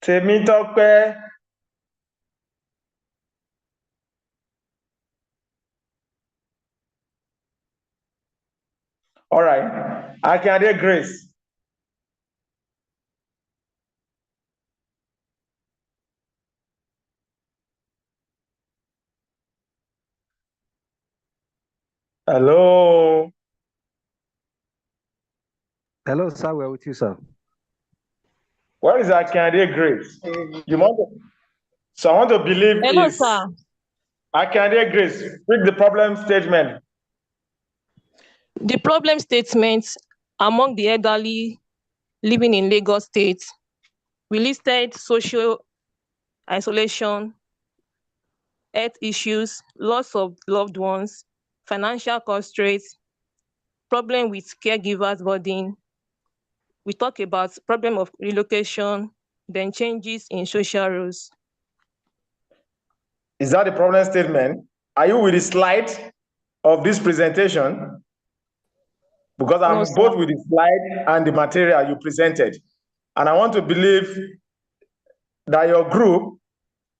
Temitope. All right. Akande Grace. Hello. Hello, sir. We're with you, sir. Where is Akande Grace? You want to, so I want to believe Hello, is sir. Akande Grace. Read the problem statement. The problem statements among the elderly living in Lagos State, we listed social isolation, health issues, loss of loved ones, financial constraints, problem with caregivers burden. We talk about problem of relocation, then changes in social roles. Is that the problem statement? Are you with the slide of this presentation? Because I'm No, both with the slide and the material you presented. And I want to believe that your group,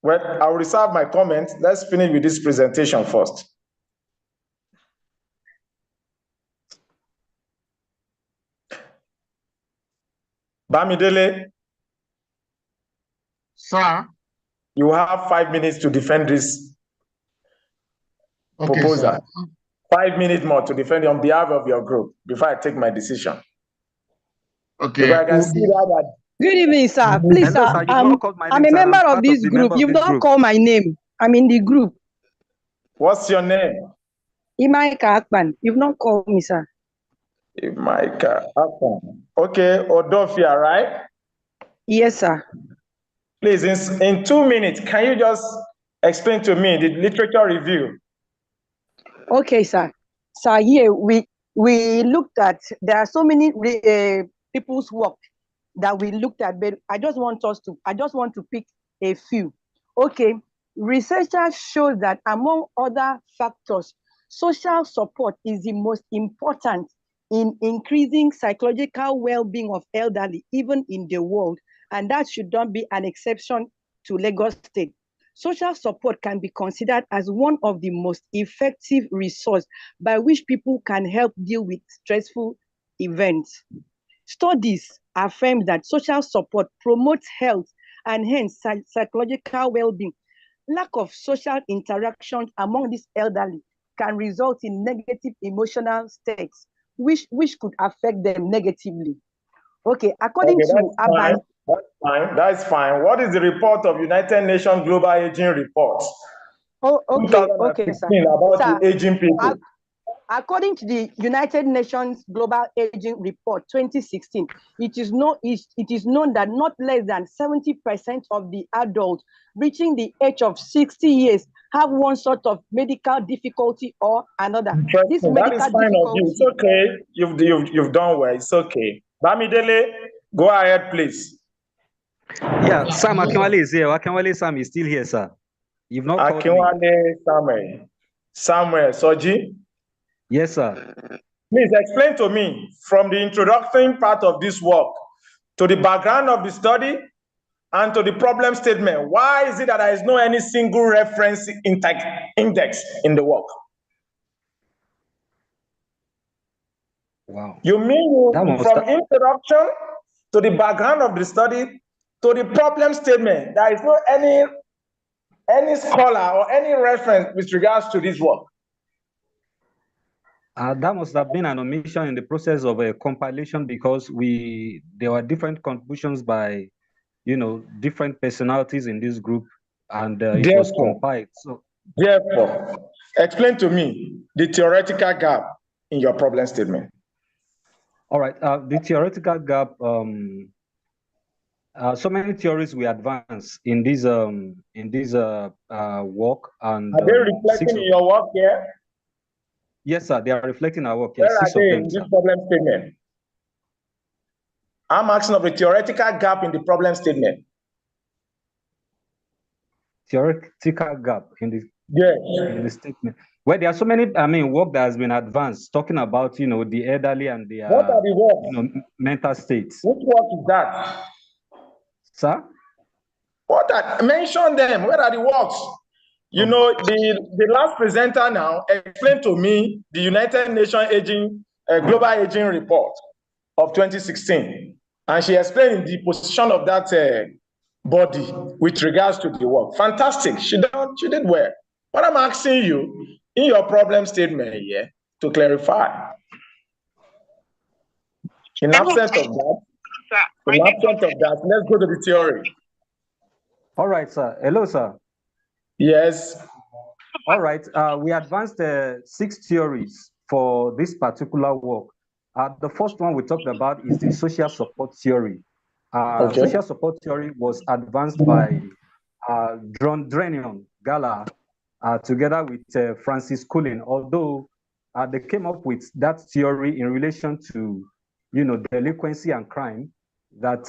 well, I'll reserve my comments. Let's finish with this presentation first. Bamidele. Sir. You have 5 minutes to defend this proposal. Sir. 5 minutes more to defend on behalf of your group before I take my decision. Okay. Because I can see that. Good evening, sir. Please, Hello, sir. You've not called my name, I'm a sir. member I'm of this group. You've not called my name. I'm in the group. What's your name? Imaika Akpan. You've not called me, sir. Imaika Akpan. Okay, Odofia, right? Yes, sir. Please, in 2 minutes, can you just explain to me the literature review? Okay, sir. Sir, here we looked at, there are so many people's work that we looked at, but I just want to pick a few. Okay, researchers show that among other factors, social support is the most important in increasing psychological well-being of elderly, even in the world, and that should not be an exception to Lagos State. Social support can be considered as one of the most effective resources by which people can help deal with stressful events. Studies affirm that social support promotes health and hence psychological well-being. Lack of social interaction among these elderly can result in negative emotional states, which could affect them negatively. Okay, according to Urban. That's fine. What is the report of United Nations Global Aging Report? Oh, okay, sir. About sir, the aging people. According to the United Nations Global Aging Report 2016, it is known that not less than 70% of the adults reaching the age of 60 years have one sort of medical difficulty or another. This that is fine of you. It's okay. You've done well. It's okay. Bamidele, go ahead, please. Yeah, Sam Akinwale is here. Akinwale Sam is still here, sir. You've not called me. Akinwale Samuel Soji. Yes, sir. Please explain to me from the introductory part of this work to the background of the study and to the problem statement. Why is it that there is no any single reference index in the work? Wow. You mean from introduction to the background of the study to the problem statement, there is no any scholar or any reference with regards to this work? That must have been an omission in the process of a compilation because there were different contributions by, different personalities in this group, and it was compiled. So, therefore, explain to me the theoretical gap in your problem statement. All right, the theoretical gap. So many theories we advance in this work, and are they reflecting in your work here? Yes, sir. They are reflecting our work. Where are they in this problem statement? I'm asking of a theoretical gap in the problem statement. Theoretical gap in the statement. Well, there are so many. Work that has been advanced talking about the elderly and the what are the works? Mental states. Which work is that? Sir? mention them. Where are the works? You know, the last presenter now explained to me the United Nations Global Aging Report of 2016. And she explained the position of that body with regards to the work. Fantastic. She did well. What I'm asking you in your problem statement here to clarify. In absence of that, let's go to the theory. All right, sir. Hello, sir. Yes. All right. We advanced 6 theories for this particular work. The first one we talked about is the social support theory. Social support theory was advanced by Dronion Gala together with Francis Cullen, although they came up with that theory in relation to, delinquency and crime, that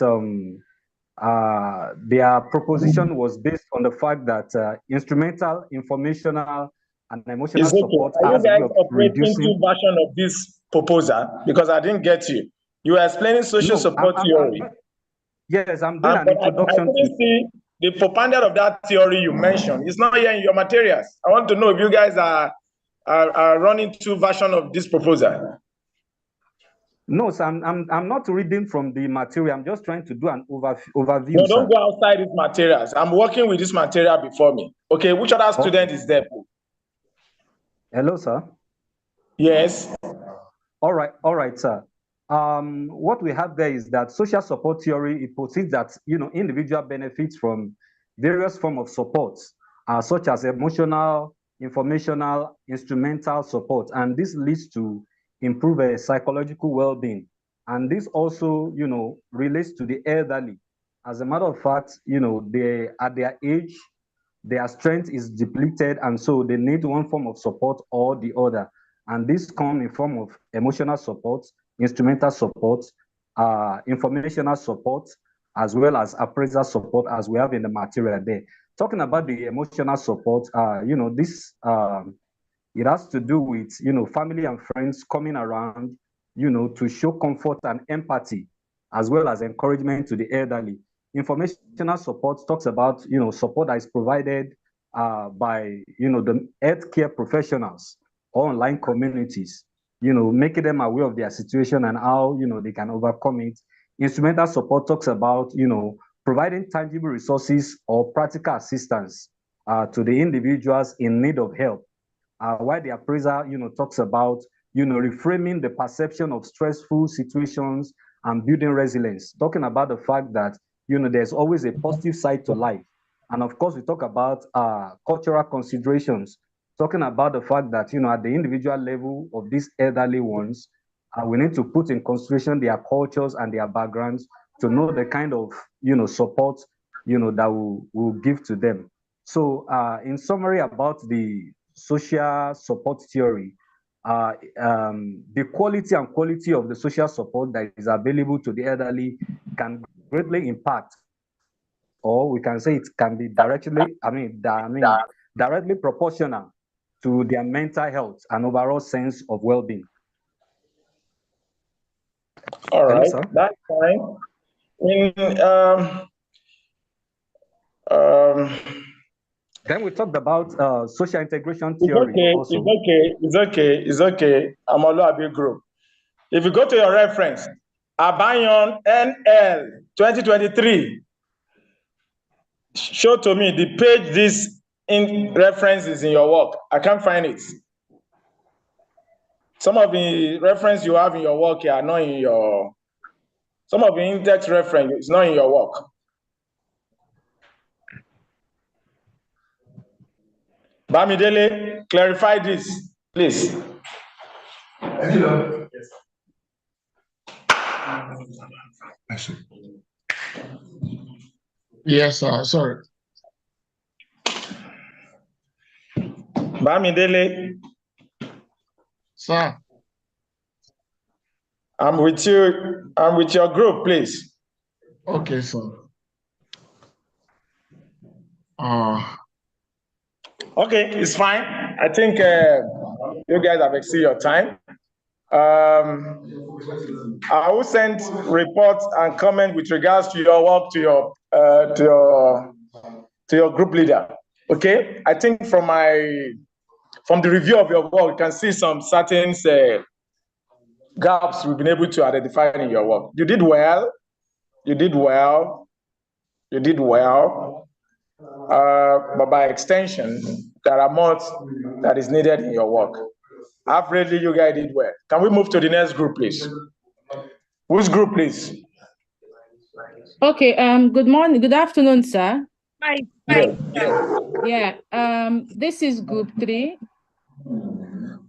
their proposition was based on the fact that instrumental, informational, and emotional support has a way of reducing. Two versions of this proposal, because I didn't get you. You were explaining social support theory. Yes, I'm doing an introduction. I couldn't see the propaganda of that theory you mentioned. It's not here in your materials. I want to know if you guys are running 2 versions of this proposal. No, sir, I'm not reading from the material. I'm just trying to do an overview. No, don't go outside these materials. I'm working with this material before me. Okay, which other student is there? Hello, sir. Yes. All right, sir. What we have there is that social support theory, it posits that individual benefits from various forms of support, such as emotional, informational, instrumental support, and this leads to improve psychological well-being. And this also, relates to the elderly. As a matter of fact, they at their age, their strength is depleted, and so they need one form of support or the other. And this comes in form of emotional support, instrumental support, informational support, as well as appraisal support, as we have in the material there. Talking about the emotional support, it has to do with, family and friends coming around, to show comfort and empathy, as well as encouragement to the elderly. Informational support talks about, support that is provided by, the healthcare professionals or online communities, making them aware of their situation and how, they can overcome it. Instrumental support talks about, providing tangible resources or practical assistance to the individuals in need of help. While the appraiser, talks about, reframing the perception of stressful situations and building resilience, talking about the fact that, there's always a positive side to life. And of course, we talk about cultural considerations, talking about the fact that, at the individual level of these elderly ones, we need to put in consideration their cultures and their backgrounds to know the kind of, support, that we'll give to them. So in summary about the social support theory, the quality and quality of the social support that is available to the elderly can greatly impact, or we can say it can be directly proportional to their mental health and overall sense of well-being. All right, hello, that's fine. Then we talked about social integration theory. It's okay. I'm a group. If you go to your reference, Abayon NL 2023, show to me the page this in references in your work. I can't find it. Some of the reference you have in your work are not in your, some of the index reference is not in your work. Bamidele, clarify this, please. Hello. Yes. Yes, sir. Sorry. Bamidele. Sir. I'm with you. I'm with your group, please. Okay, sir. Okay, it's fine. I think you guys have exceeded your time. I will send reports and comment with regards to your work to your to your group leader. Okay, I think from the review of your work, you can see some certain gaps we've been able to identify in your work. You did well. You did well. You did well. But by extension, there are more that is needed in your work. Averagely, you guys did well. Can we move to the next group, please? Which group, please? Okay. Good morning. Good afternoon, sir. Hi. Yeah. This is group 3.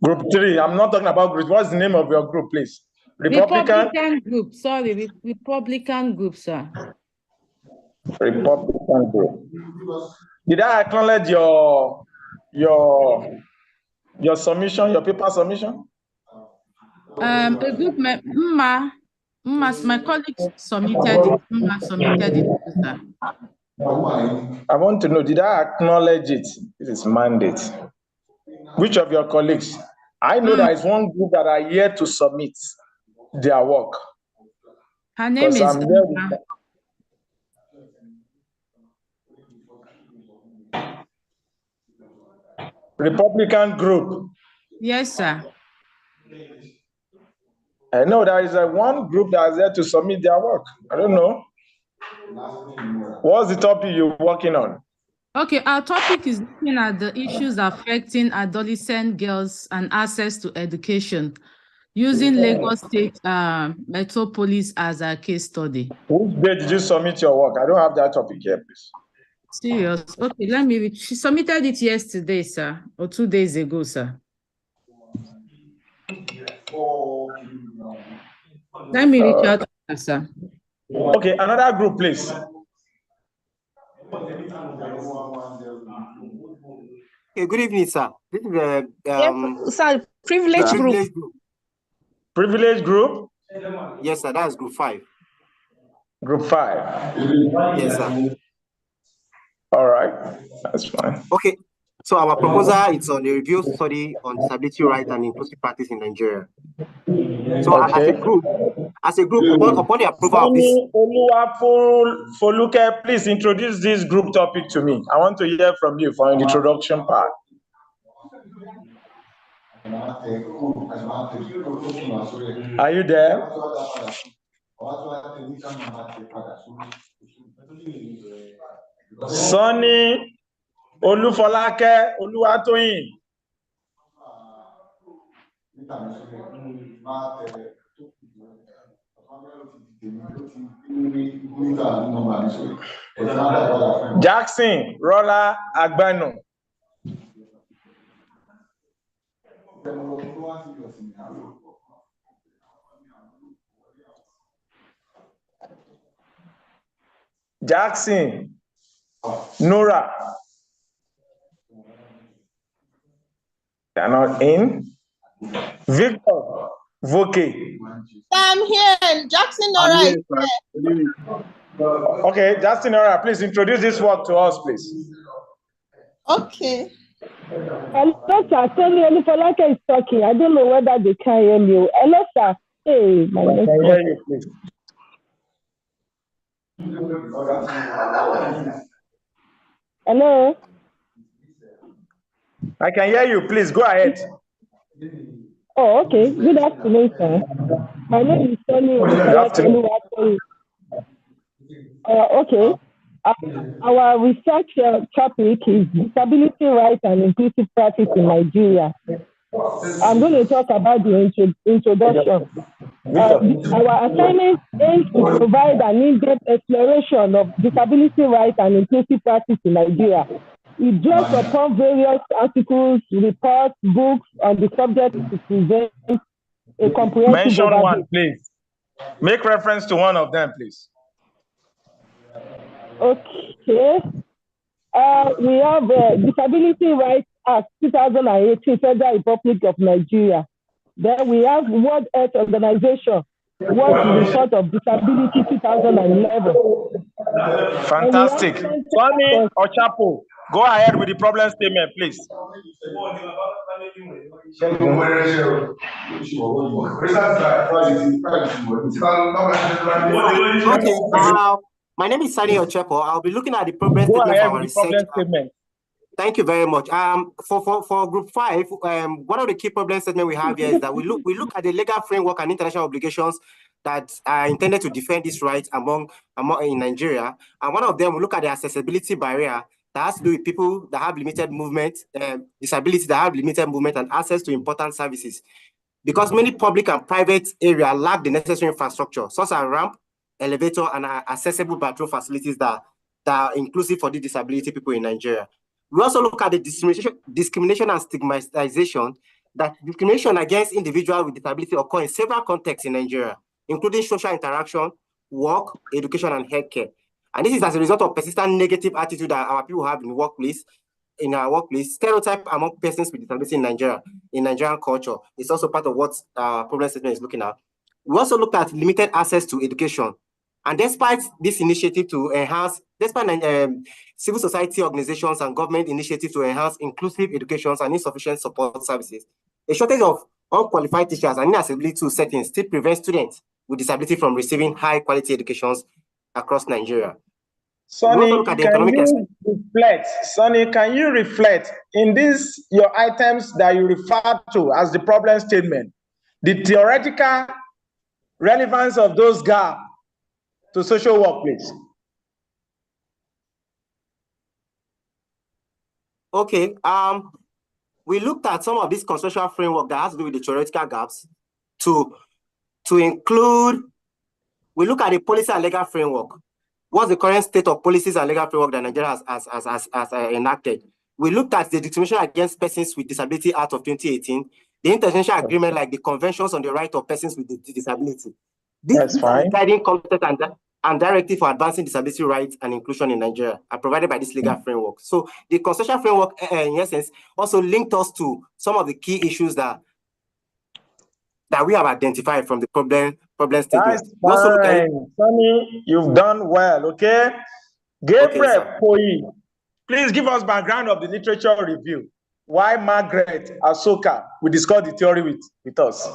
Group 3. I'm not talking about group. What's the name of your group, please? Republican group. Sorry, Republican group, sir. Republican group. Did I acknowledge your submission, your paper submission? The group, my colleagues submitted it. Submitted it, sir. I want to know, did I acknowledge it? It is mandate. Which of your colleagues? I know there is one group that are yet to submit their work. Her name is Republican group. Yes, sir. I know there is one group that is there to submit their work. I don't know. What's the topic you're working on? Okay, our topic is looking at the issues affecting adolescent girls and access to education, using Lagos State Metropolis as a case study. Which day did you submit your work? I don't have that topic here, please. Serious? Okay, let me read. She submitted it yesterday, sir, or 2 days ago, sir. Let me reach out to her, sir. Okay, another group, please. Okay, good evening, sir. This is Yes, sir, privilege group. Privilege group? Yes, sir, that's group 5. Group 5. Yes, sir. All right, that's fine. Okay, so our proposal is on a review study on disability rights and inclusive practice in Nigeria. So okay. as a group, upon the approval of this. Foluke, please introduce this group topic to me. I want to hear from you for the introduction part. Are you there? Sonny Olufolake Oluwatoyin. Jackson Rola Agbano. Jackson Nora. They are not in. Victor Voke. I'm here. Jackson Nora is here. Okay, Jackson Nora, please introduce this work to us, please. Okay. Hello, sir. Tony Olufolake is talking. I don't know whether they can hear me. Hello, sir. Hey, my I can hear you, please. Hello. I can hear you. Please go ahead. Oh, okay. Good afternoon, sir. My name is Tony. Good afternoon. Okay. Our research topic is disability rights and inclusive practice in Nigeria. I'm going to talk about the introduction. Our assignment aims to provide an in-depth exploration of disability rights and inclusive practice in Nigeria. It draws upon various articles, reports, books on the subject to present a comprehensive Mention overview. one, please. Make reference to one of them, please. Okay. We have Disability Rights Act 2018, Federal Republic of Nigeria. Then we have World Health Organization, World Report of Disability 2011. Fantastic. Sonny Ochapo, go ahead with the problem statement, please. Okay. My name is Sani Ochepo. I'll be looking at the problem Go statement ahead for our with the research. problem statement. Thank you very much. For Group 5, one of the key problem statement we have here is that we look at the legal framework and international obligations that are intended to defend these rights among in Nigeria. And one of them, we look at the accessibility barrier that has to do with people that have limited movement, disabilities that have limited movement and access to important services. Because many public and private areas lack the necessary infrastructure, such as ramp, elevator, and accessible bathroom facilities that are inclusive for the disability people in Nigeria. We also look at the discrimination and stigmatization, that discrimination against individuals with disability occur in several contexts in Nigeria, including social interaction, work, education, and healthcare. And this is as a result of persistent negative attitude that our people have in our workplace, stereotype among persons with disability in Nigeria, in Nigerian culture. It's also part of what problem statement is looking at. We also looked at limited access to education. And despite this initiative to enhance, civil society organizations and government initiatives to enhance inclusive education and insufficient support services, a shortage of unqualified teachers and inaccessibility to settings still prevents students with disability from receiving high quality educations across Nigeria. Sonny, can you reflect in this, your items that you refer to as the problem statement, the theoretical relevance of those gaps to social workplace? Okay, we looked at some of this conceptual framework that has to do with the theoretical gaps to include, we look at the policy and legal framework. What's the current state of policies and legal framework that Nigeria has enacted? We looked at the Discrimination Against Persons with Disability Act of 2018, the international agreement like the Conventions on the Right of Persons with Disability. This is a guiding concept and directive for advancing disability rights and inclusion in Nigeria are provided by this legal framework. So the constitutional framework, in essence, also linked us to some of the key issues that we have identified from the problem statement. That's fine. Sonny, you've done well, okay? Gabriel Koyi, please give us background of the literature review. Why Margaret Asoka will discuss the theory with us.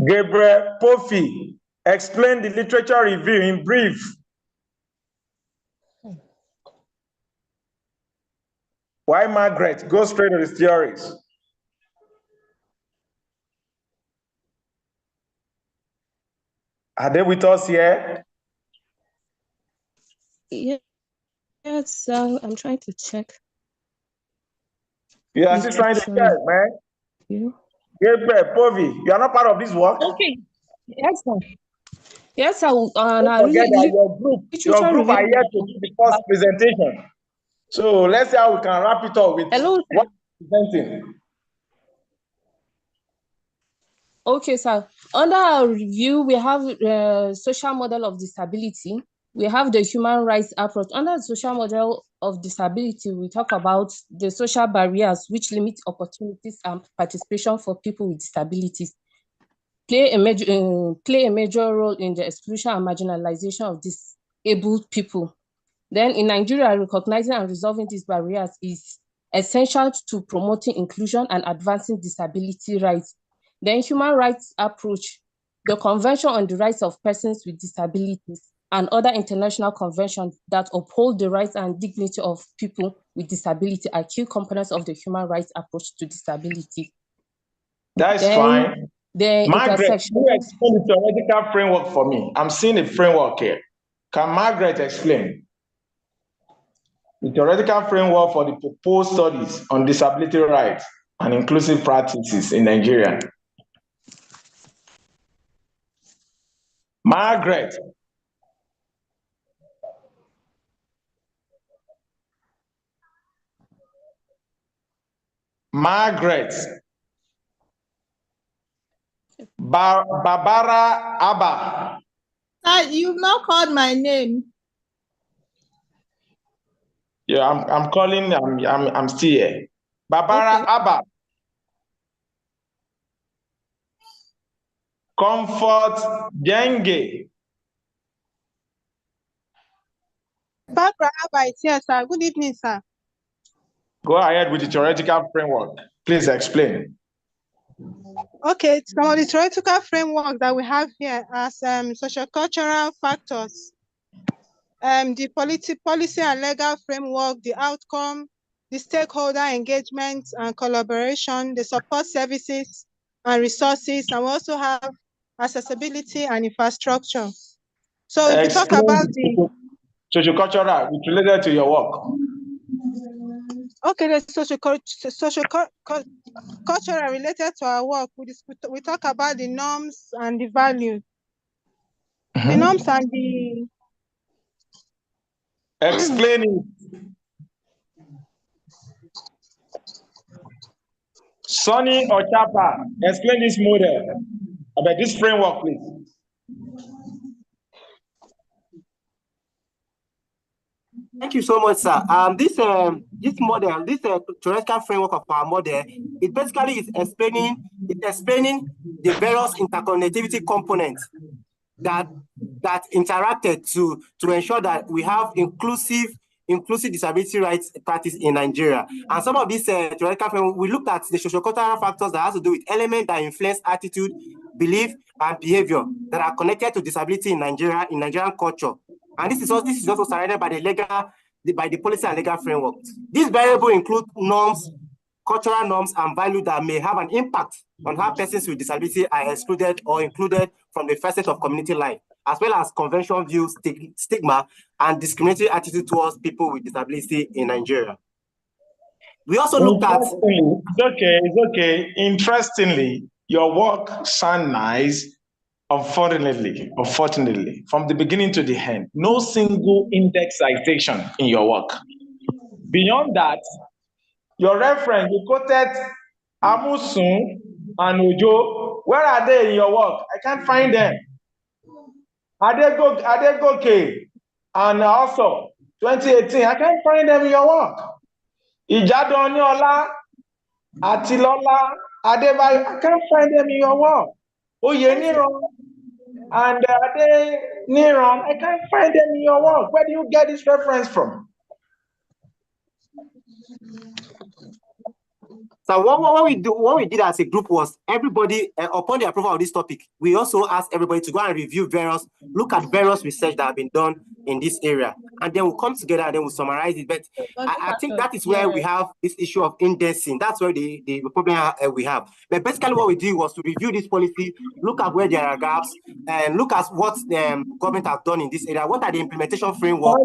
Gabriel Pofi, explain the literature review in brief. Why Margaret? Go straight to the theories. Are they with us here? Yeah. Yes, I'm trying to check. You are still trying to check, man. You? Gabriel Povi, you are not part of this work? Okay. Yes, sir. Yes, sir. Don't forget that your group are here to do the first presentation. So let's see how we can wrap it up with what you're presenting. Okay, sir. Under our review, we have social model of disability. We have the human rights approach. Under the social model of disability, we talk about the social barriers which limit opportunities and participation for people with disabilities, play a major role in the exclusion and marginalization of disabled people. Then in Nigeria, recognizing and resolving these barriers is essential to promoting inclusion and advancing disability rights. Then human rights approach, the Convention on the Rights of Persons with Disabilities and other international conventions that uphold the rights and dignity of people with disability are key components of the human rights approach to disability. That's fine. Margaret, you explain the theoretical framework for me. I'm seeing a framework here. Can Margaret explain the theoretical framework for the proposed studies on disability rights and inclusive practices in Nigeria? Margaret. Margaret. Barbara Abba. Sir, you've not called my name. Yeah, I'm calling. I'm still here. Barbara Abba. Comfort Jenge. Barbara Abba is here, sir. Good evening, sir. Go ahead with the theoretical framework. Please explain. Okay, some of the theoretical framework that we have here as social-cultural factors, the policy and legal framework, the outcome, the stakeholder engagement and collaboration, the support services and resources, and we also have accessibility and infrastructure. So if you talk about the socio-cultural, it's related to your work. Okay, the cultural related to our work. We talk about the norms and the values. The norms and the Explain it. Sonny or Chapa, explain this model about this framework, please. Thank you so much, sir. This model, this theoretical framework of our model, it basically is explaining the various interconnectivity components that interacted to ensure that we have inclusive disability rights practice in Nigeria. And some of these theoretical framework, we looked at the socio-cultural factors that has to do with elements that influence attitude, belief, and behavior that are connected to disability in Nigeria, in Nigerian culture. And this is also surrounded by the policy and legal framework. These variables include norms, cultural norms, and values that may have an impact on how persons with disability are excluded or included from the facet of community life, as well as conventional views, stigma, and discriminatory attitude towards people with disability in Nigeria. We also looked at... It's okay. Interestingly, your work sounds nice. Unfortunately, from the beginning to the end, no single index citation in your work. Beyond that, your reference, you quoted Amusun and Ojo. Where are they in your work? I can't find them. Adegoke and also 2018, I can't find them in your work. Ijadoniola, Atilola, Adebayo, I can't find them in your work. Oyeniran and Adeniran, I can't find them in your work. Where do you get this reference from? So what we did as a group was everybody, upon the approval of this topic, we also asked everybody to go and review look at various research that have been done in this area. And then we'll come together and then we'll summarize it. But I think that is where we have this issue of indexing. That's where the problem we have. But basically what we did was to review this policy, look at where there are gaps, and look at what the government has done in this area. What are the implementation framework?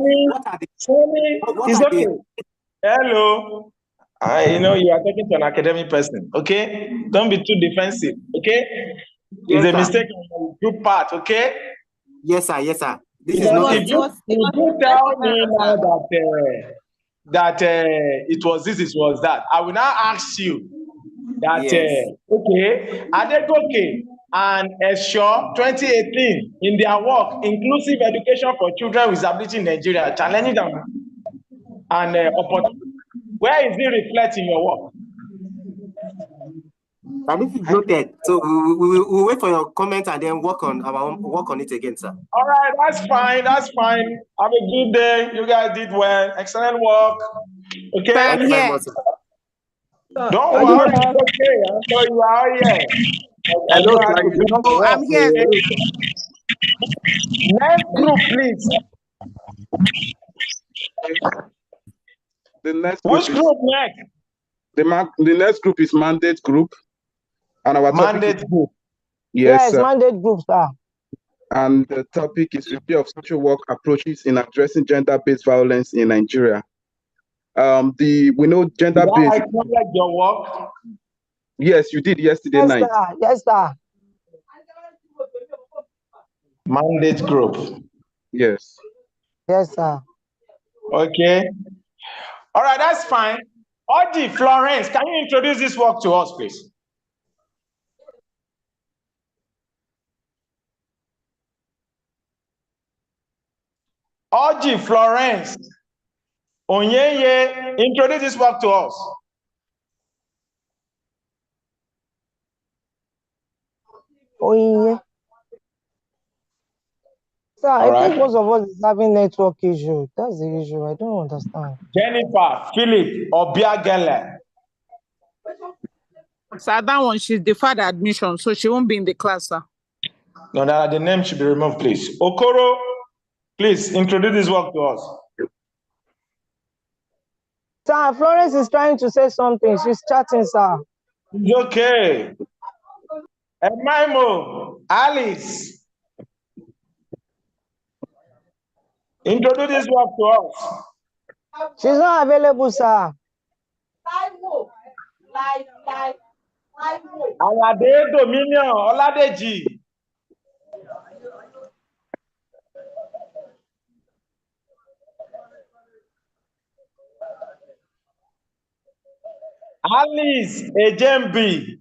Hello. I know you are talking to an academic person, okay? Don't be too defensive, okay? It's a mistake on the group part, okay? Yes, sir. Yes, sir. This is not. If you tell me now that it was this, it was that, I will now ask you that, okay, Adegoke and Esho 2018 in their work, inclusive education for children with disability in Nigeria, challenging them and opportunity. Where is it reflecting your work? And this is noted. So we'll wait for your comment and then work on it again, sir. All right, that's fine. That's fine. Have a good day. You guys did well. Excellent work. Okay. Thank you very much, sir. Don't worry. It's okay. I know you are here. Hello, I'm here. Next group, please. The next Which group next? The next group is mandate group. And our mandate group. Yes, mandate group, sir. And the topic is review of social work approaches in addressing gender-based violence in Nigeria. We know gender-based. Did I acknowledge your work? Yes, you did yesterday night. Sir. Yes, sir. Mandate group. Yes. Yes, sir. Okay. All right, that's fine. Oji, Florence, can you introduce this work to us, please? Oji, Florence, Onyeye, introduce this work to us. Onyeye. Sir, I think most of us is having network issue. That's the issue. I don't understand. Jennifer, Philip, Obiagele. Sir, that one, she's deferred admission, so she won't be in the class, sir. No, the name should be removed, please. Okoro, please introduce this work to us. Sir, Florence is trying to say something. She's chatting, sir. It's okay. Emaimo, Alice, introduce this work to us. She's not available, sir. Alade Dominion, Oladeji. Alice Ejembi.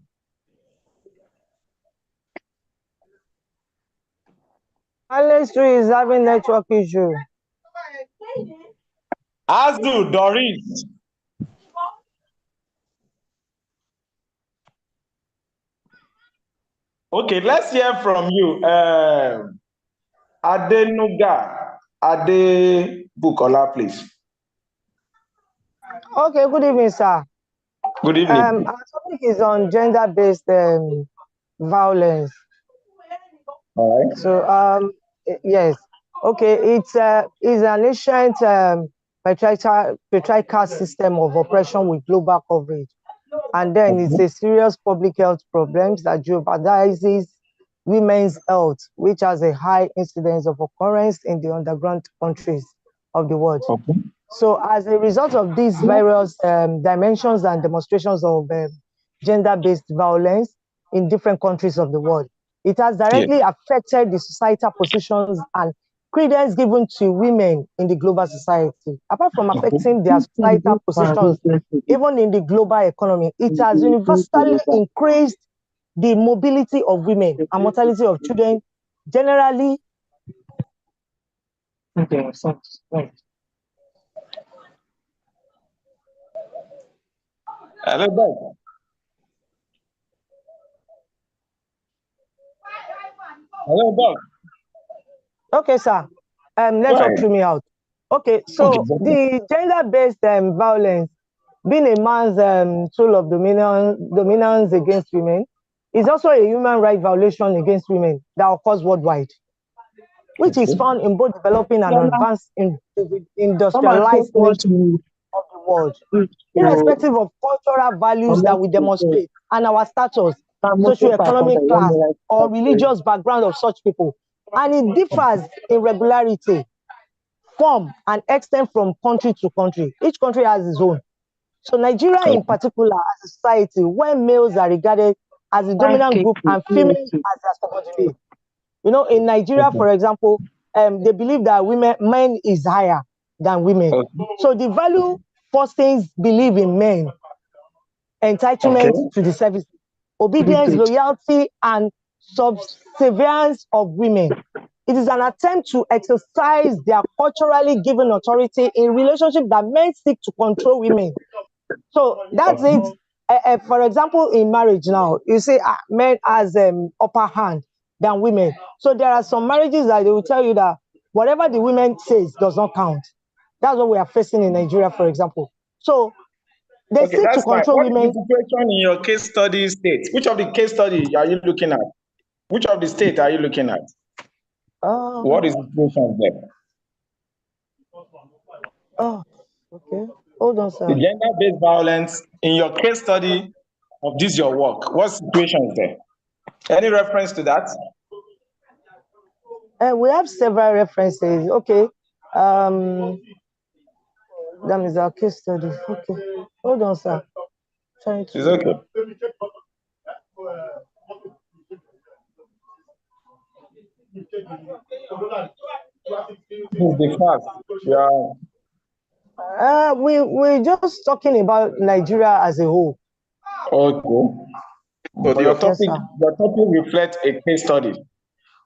Alice is having network issue. Azu Doris. Okay, let's hear from you. Adenuga, Adebukola, please. Okay, good evening, sir. Good evening. Our topic is on gender-based violence. All right. So, yes. Okay, it's an ancient patriarchal system of oppression with global coverage. And then it's a serious public health problem that jeopardizes women's health, which has a high incidence of occurrence in the underground countries of the world. Okay. So as a result of these various dimensions and demonstrations of gender-based violence in different countries of the world, it has directly affected the societal positions and credence given to women in the global society. Apart from affecting their societal positions, even in the global economy, it has universally increased the mobility of women and mortality of children generally. Okay, hello, Bob. Hello, Bob. Okay, sir. Network threw me out. Okay, so the gender-based violence, being a man's tool of dominance against women, is also a human right violation against women that occurs worldwide, which is found in both developing and advanced industrialized nations of the world, irrespective of cultural values that we demonstrate and our status, socioeconomic class, or religious background of such people. And it differs in regularity, form, and extent from country to country. Each country has its own. So Nigeria in particular, as a society, where males are regarded as the dominant group and females as their subordinate. You know, in Nigeria, for example, they believe that men is higher than women. So the value fosters believe in men, entitlement to the service, obedience, loyalty, and subservience of women. It is an attempt to exercise their culturally given authority in relationship that men seek to control women. So that's it. For example, in marriage now, you see men has upper hand than women. So there are some marriages that they will tell you that whatever the women says does not count. That's what we are facing in Nigeria, for example. So they seek to control women. What is the situation in your case study state? Which of the case study are you looking at? Which of the state are you looking at? What is the situation there? Oh, okay. Hold on, sir. The gender-based violence in your case study of this your work. What situation is there? Any reference to that? We have several references. Okay. That is our case study. Okay. Hold on, sir. It's okay. The fact. Yeah. We're just talking about Nigeria as a whole. Okay. But your topic reflects a case study.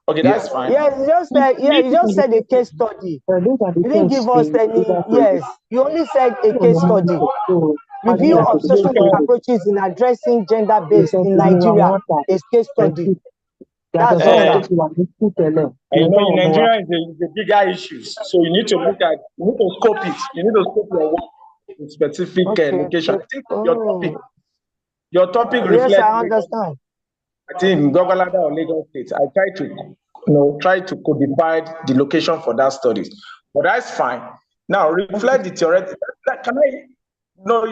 Okay, that's fine. Yeah, you just said a case study. You didn't give us any. Yes, you only said a case study. Review of social work approaches in addressing gender-based in Nigeria is case study. That's all. You know, in Nigeria is a bigger issue, so you need to look at, you need to scope it. You need to scope your work in specific location. I think your topic Your topic Yes, reflects. I understand. I think Gogalada or Lagos State. I try to codify the location for that studies, but that's fine. Now reflect the theoretical. Can I know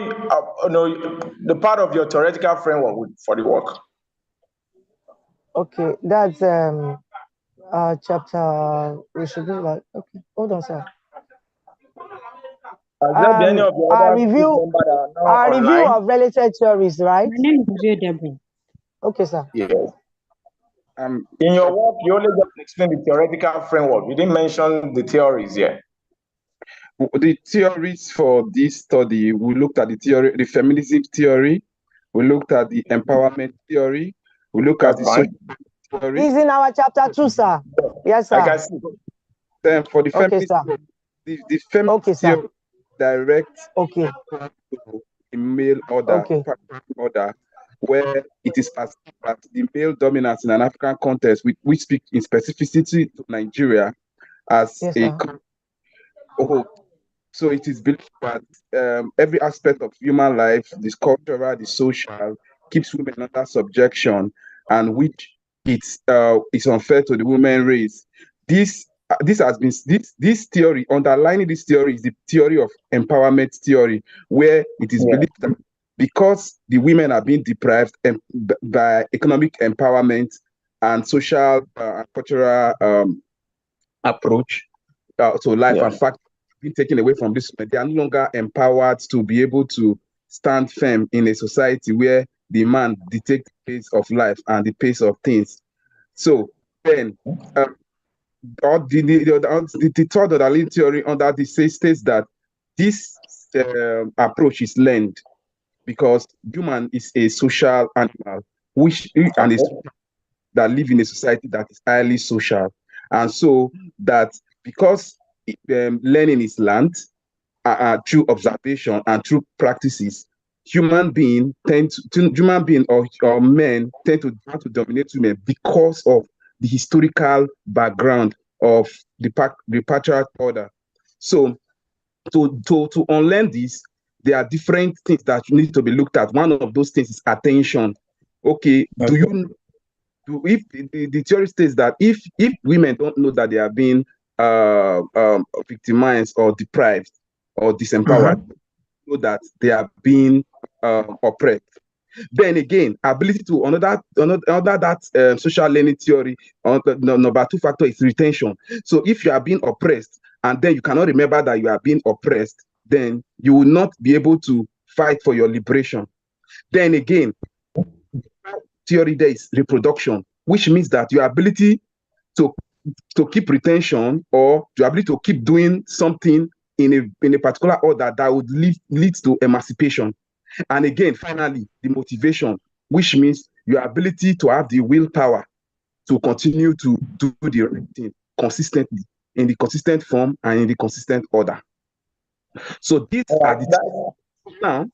the part of your theoretical framework for the work? Okay, that's chapter. We should be like, okay, hold on, sir. Has there been any of the other review of related theories, right? My name is Deborah. Okay, sir. Yes. In your work, you only just explain the theoretical framework. You didn't mention the theories yet. The theories for this study, we looked at the feminism theory, we looked at the empowerment theory, we looked at the social theory. It's in our chapter 2, sir. Yes, sir. I can see. Then for the feminist, the feminist theory direct in male order, where it is as the male dominance in an African context, we speak in specificity to Nigeria as so it is believed that every aspect of human life, the cultural, the social, keeps women under subjection, and which it's is unfair to the women race. This theory, underlining this theory, is the theory of empowerment theory, where it is believed that because the women are being deprived by economic empowerment and social and cultural approach to life and fact, being taken away from this, they are no longer empowered to be able to stand firm in a society where the man dictates the pace of life and the pace of things. So then, the third underlying theory under this states that this approach is learned because human is a social animal, and is that live in a society that is highly social, and so that because learning is learned through observation and through practices, human being or men tend to dominate women because of the historical background of the patriarchal order. So to unlearn this, there are different things that need to be looked at. One of those things is attention. Okay, if the theory states that if women don't know that they are being victimized or deprived or disempowered, know that they are being oppressed. Then again, ability to another social learning theory. Number 2 factor is retention. So if you are being oppressed and then you cannot remember that you are being oppressed, then you will not be able to fight for your liberation. Then again, theory there is reproduction, which means that your ability to keep retention or your ability to keep doing something in a particular order that would lead to emancipation. And again, finally, the motivation, which means your ability to have the willpower to continue to do the right thing consistently, in the consistent form and in the consistent order. So these are the now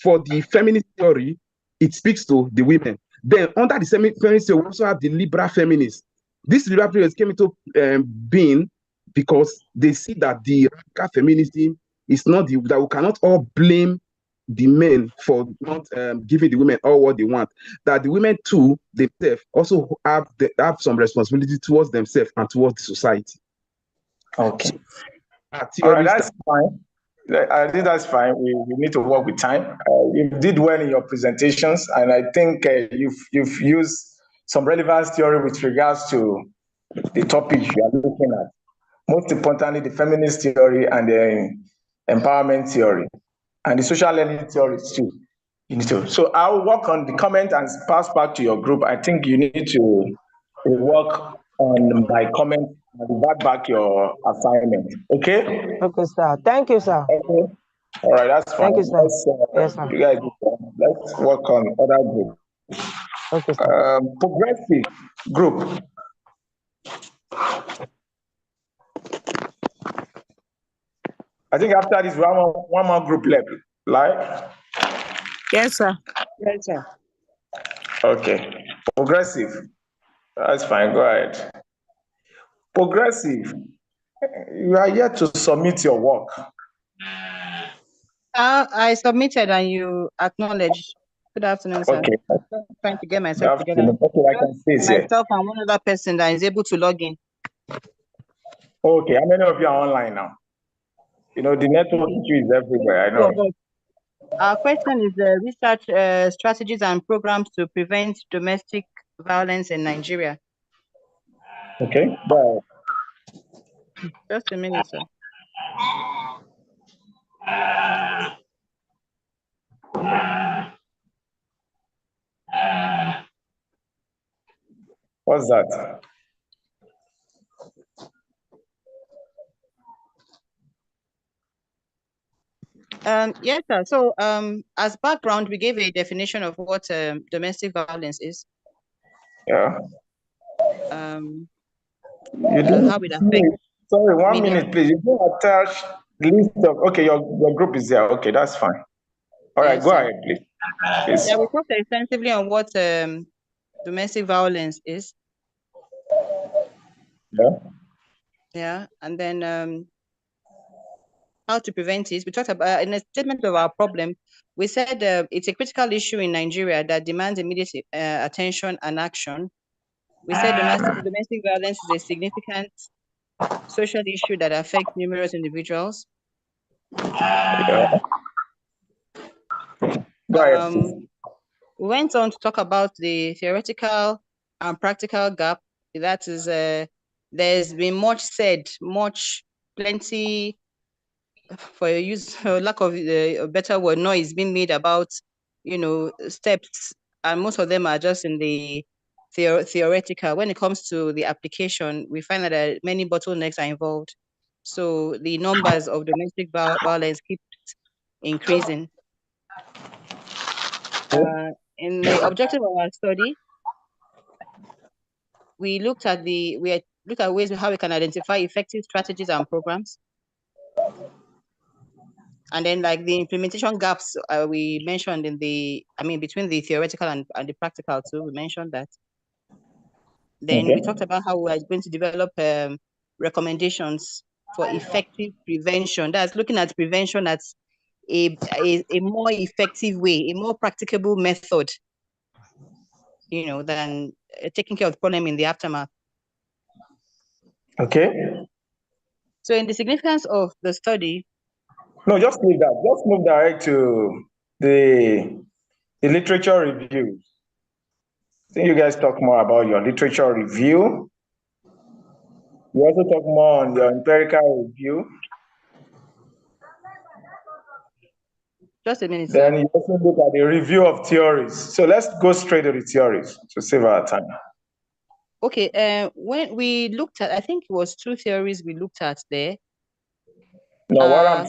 for the feminist theory, it speaks to the women. Then under the feminist theory, we also have the liberal feminists. These liberal feminists came into being because they see that the radical feminism is not that we cannot all blame the men for not giving the women all what they want. That the women too themselves also have some responsibility towards themselves and towards the society. Okay. All right, that's fine. I think that's fine. We need to work with time. You did well in your presentations, and I think you've used some relevant theory with regards to the topic you are looking at. Most importantly, the feminist theory and the empowerment theory, and the social learning theories too. You need to. So I will work on the comment and pass back to your group. I think you need to work on my comment and revert back your assignment. Okay? Okay, sir. Thank you, sir. Okay. All right, that's fine. Thank you, sir. Yes, sir. You guys, let's work on other group. Okay, sir. Progressive group. I think after this, one more group left, right? Yes, sir. Yes, sir. Okay. Progressive. That's fine. Go ahead. Progressive. You are yet to submit your work. I submitted and you acknowledged. Good afternoon, sir. Okay. I'm trying to get myself together. Okay, I can see it here. Myself and one other person that is able to log in. Okay, how many of you are online now? You know, the network issue is everywhere, I know. Our question is research strategies and programs to prevent domestic violence in Nigeria. Okay, bye. Just a minute, sir. What's that? Yes, sir. So as background, we gave a definition of what domestic violence is. Yeah. You didn't, How it affects. sorry, 1 media. minute, please. You didn't attach list of, okay, your group is there. Okay, that's fine. All right, Yes, go sir. ahead, please. Yeah, we talked extensively on what domestic violence is. Yeah. Yeah, and then how to prevent it. We talked about in a statement of our problem. We said it's a critical issue in Nigeria that demands immediate attention and action. We said domestic violence is a significant social issue that affects numerous individuals. Yeah. Go ahead, please. We went on to talk about the theoretical and practical gap. That is, there's been much said, plenty, for lack of a better word, noise being made about, you know, steps, and most of them are just in the theoretical. When it comes to the application, we find that many bottlenecks are involved. So the numbers of domestic violence keep increasing. In the objective of our study, we looked at ways how we can identify effective strategies and programs. And then like the implementation gaps we mentioned in between the theoretical and the practical too, we mentioned that. Then we talked about how we are going to develop recommendations for effective prevention. That's looking at prevention as a more effective way, a more practicable method, you know, than taking care of the problem in the aftermath. Okay. So in the significance of the study. No, just leave that. Just move direct to the literature review. I think you guys talk more about your literature review. You also talk more on your empirical review. Just a minute, Then sir. you also look at the review of theories. So let's go straight to the theories to save our time. Okay, when we looked at, I think it was 2 theories we looked at there. No, what I'm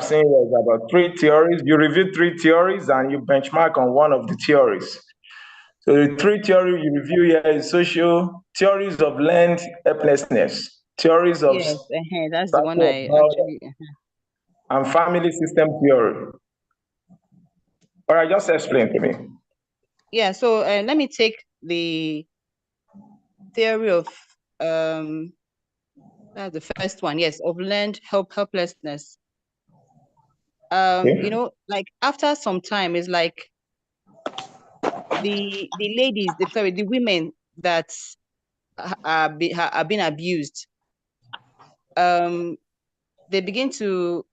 saying was about 3 theories. You reviewed 3 theories and you benchmark on one of the theories. So the 3 theories you review here is social theories of learned helplessness, theories of that's the one I actually and family system theory. All right, just explain to me. Yeah, so let me take the theory of that's the first one, yes, of learned helplessness. You know, like after some time, it's like the ladies, the women that are being abused, they begin to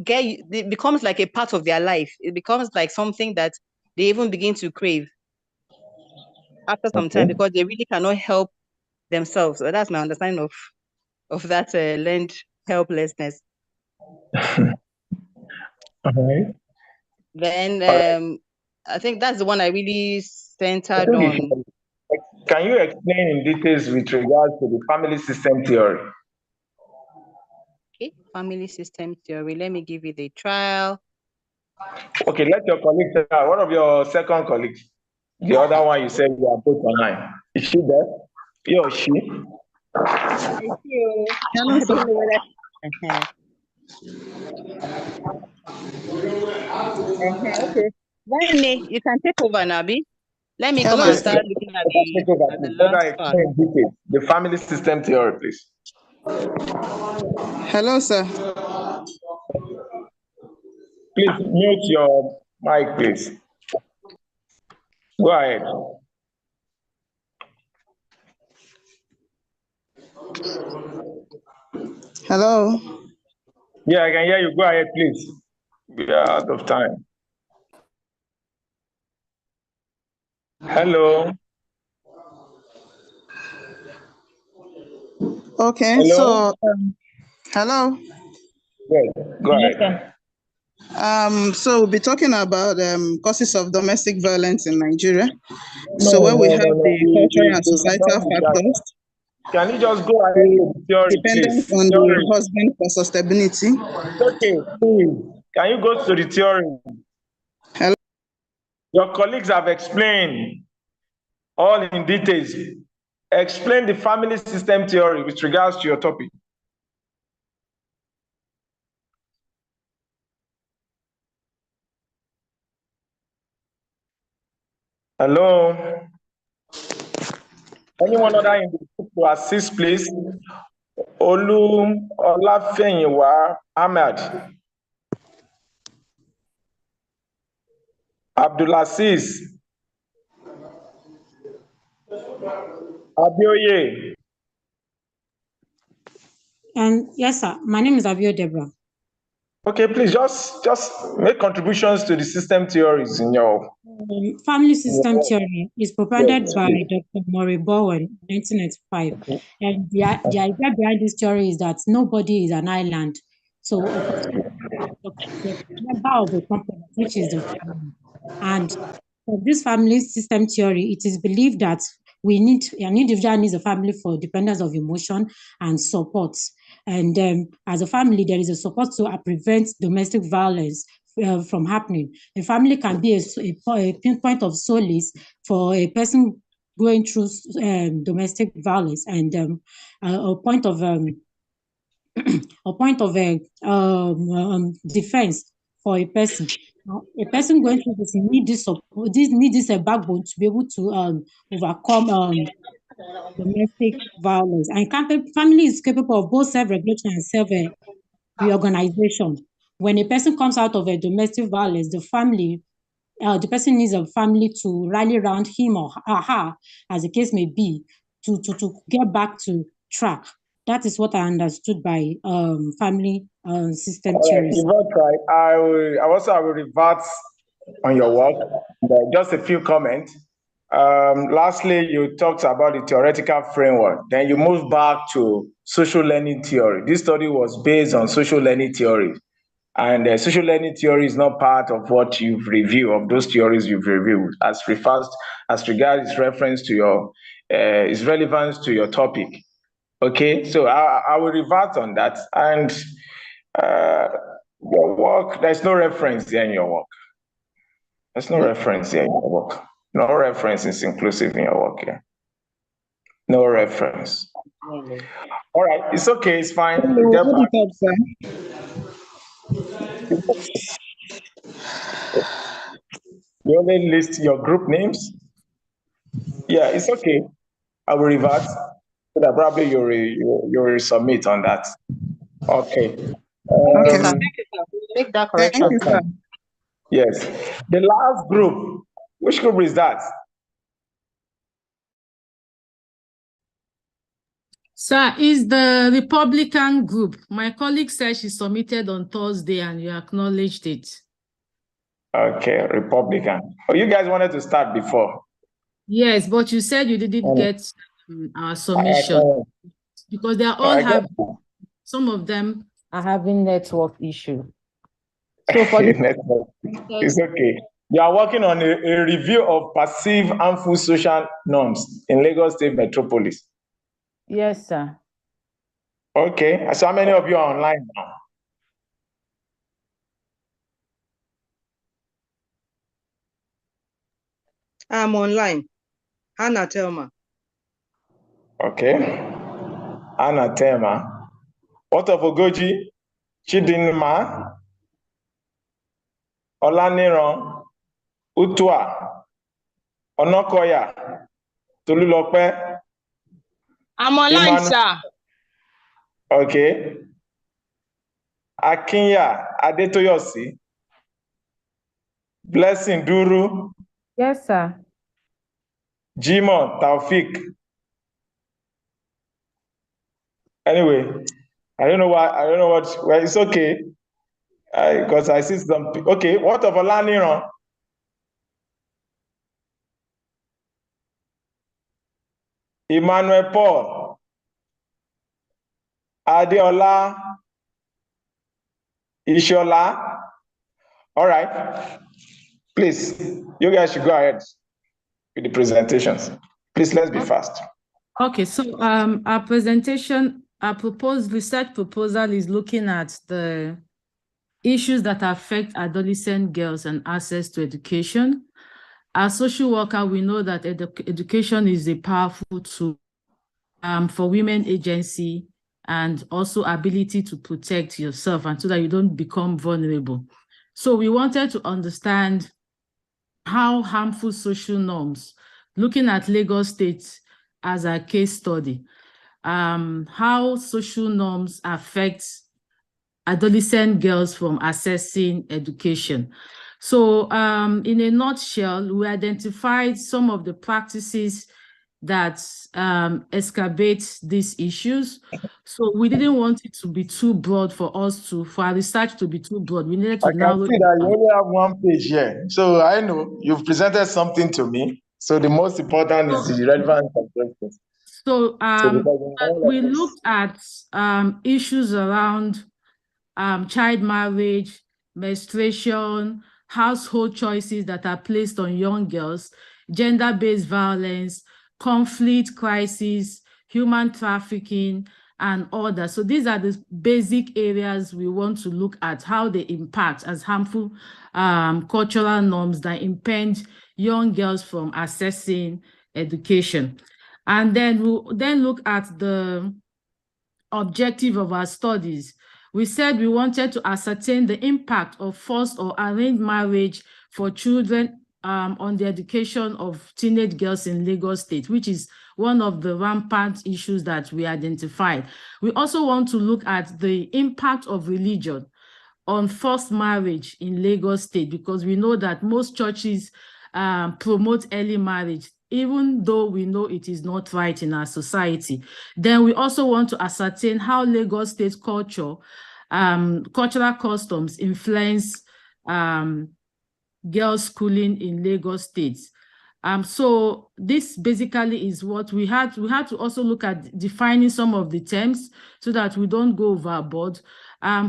it becomes like a part of their life. It becomes like something that they even begin to crave after some time, because they really cannot help themselves. So that's my understanding of that learned helplessness. Then I think that's the one I really centered on. Can you explain in details with regards to the family system theory? Okay, family system theory. Let me give you the trial. Okay, let your colleague tell. One of your second colleagues, the other one you said you are both online. Is she there? He or she? Hello, sir. Okay. Then you can take over, Nabi. Let me come and start looking at the last part. The family system theory, please. Hello, sir. Please mute your mic, please. Go ahead. Hello. Yeah, I can hear you. Go ahead, please. We are out of time. Hello. Okay, Hello. so hello. Yes, go ahead. So we'll be talking about causes of domestic violence in Nigeria. No, So where we no, have no, no. the cultural and We are societal done with that. factors, Can you just go ahead with the theory, dependence please? on Theory. the husband for sustainability. Okay, please. Can you go to the theory? Hello. Your colleagues have explained all in details. Explain the family system theory with regards to your topic. Hello. Anyone other in the group to assist, please? Olu Olafenyiwa Ahmed. Abdulaziz Abioye. And yes, sir. My name is Abio Deborah. Okay, please just make contributions to the system theories in your Family system theory is propounded yes, by please. Dr. Murray Bowen in 1995. And the idea behind this theory is that nobody is an island. So a person is a member of a component, which is the family. And for this family system theory, it is believed that an individual needs a family for dependence of emotion and support. And as a family, there is a support to prevent domestic violence from happening. A family can be a pinpoint of solace for a person going through domestic violence, and a point of defense for a person. A person going through this need this support, a backbone to be able to overcome domestic violence. And family is capable of both self-regulation and self-reorganization. When a person comes out of a domestic violence, the person needs a family to rally around him or her, as the case may be, to get back to track. That is what I understood by family system theories. You've not tried. I will revert on your work. Just a few comments. Lastly, you talked about the theoretical framework. Then you moved back to social learning theory. This study was based on social learning theory. And social learning theory is not part of what you've reviewed, of those theories you've reviewed, as regards its reference to your, its relevance to your topic. Okay, so I will revert on that. And your work, there's no reference there in your work. There's no reference here in your work. No reference is inclusive in your work here. No reference. All right, it's okay, it's fine. Hello, editor, sir. You only list your group names. Yeah, it's okay. I will revert so that probably you'll resubmit on that. Okay. Okay, sir. Thank you, sir. We'll make that correction. Thank you, sir. Yes. The last group, which group is that? Sir, is the Republican group. My colleague said she submitted on Thursday and you acknowledged it. Okay, Republican. Oh, you guys wanted to start before. Yes, but you said you didn't get our submission because they are all some of them are having network issue. So for network, it's okay. You are working on a review of perceived harmful social norms in Lagos State Metropolis. Yes, sir. Okay, so how many of you are online now? I'm online. Hannah Telma. Okay. Hannah Telma. What of Ogoji? Chidinma? Olaniran? Utua? Onokoya? Tolulope? I'm online, sir. Okay. Akinya Adetoyosi? Blessing Duru. Yes, sir. Jimon Taufik. Anyway, I don't know why. I don't know what. Well, it's okay. Because I see some. Okay, what of Olaniran? Emmanuel Paul. Adeola. Ishola. All right. Please, you guys should go ahead with the presentations. Please, let's be fast. Okay, so our presentation, our proposed research proposal is looking at the issues that affect adolescent girls and access to education. As social worker, we know that education is a powerful tool for women agency and also ability to protect yourself and so that you don't become vulnerable. So we wanted to understand how harmful social norms, looking at Lagos State as a case study, how social norms affect adolescent girls from accessing education. So in a nutshell, we identified some of the practices that excavate these issues. So we didn't want it to be too broad for our research to be too broad. We needed to narrow it I can see that you only have one page here. So I know you've presented something to me. So the most important is the relevant objectives. So we looked at issues around child marriage, menstruation, household choices that are placed on young girls, gender-based violence, conflict crisis, human trafficking, and others. So these are the basic areas we want to look at, how they impact as harmful cultural norms that impede young girls from accessing education. And then we'll then look at the objective of our studies. We said we wanted to ascertain the impact of forced or arranged marriage for children on the education of teenage girls in Lagos State, which is one of the rampant issues that we identified. We also want to look at the impact of religion on forced marriage in Lagos State, because we know that most churches promote early marriage, even though we know it is not right in our society. Then we also want to ascertain how Lagos State culture, cultural customs influence girls' schooling in Lagos State. So this basically is what we had. We had to also look at defining some of the terms so that we don't go overboard.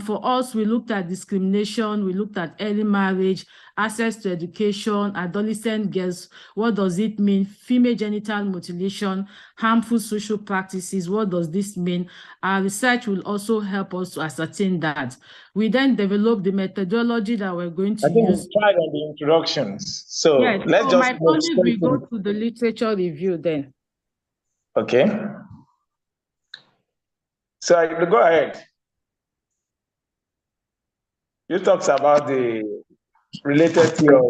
For us, we looked at discrimination, we looked at early marriage, access to education, adolescent girls, what does it mean? Female genital mutilation, harmful social practices, what does this mean? Our research will also help us to ascertain that. We then developed the methodology that we're going to use. We tried on the introductions. So yes, let's so just my colleague will go to the literature review then. Okay. So I go ahead. You talked about the related theory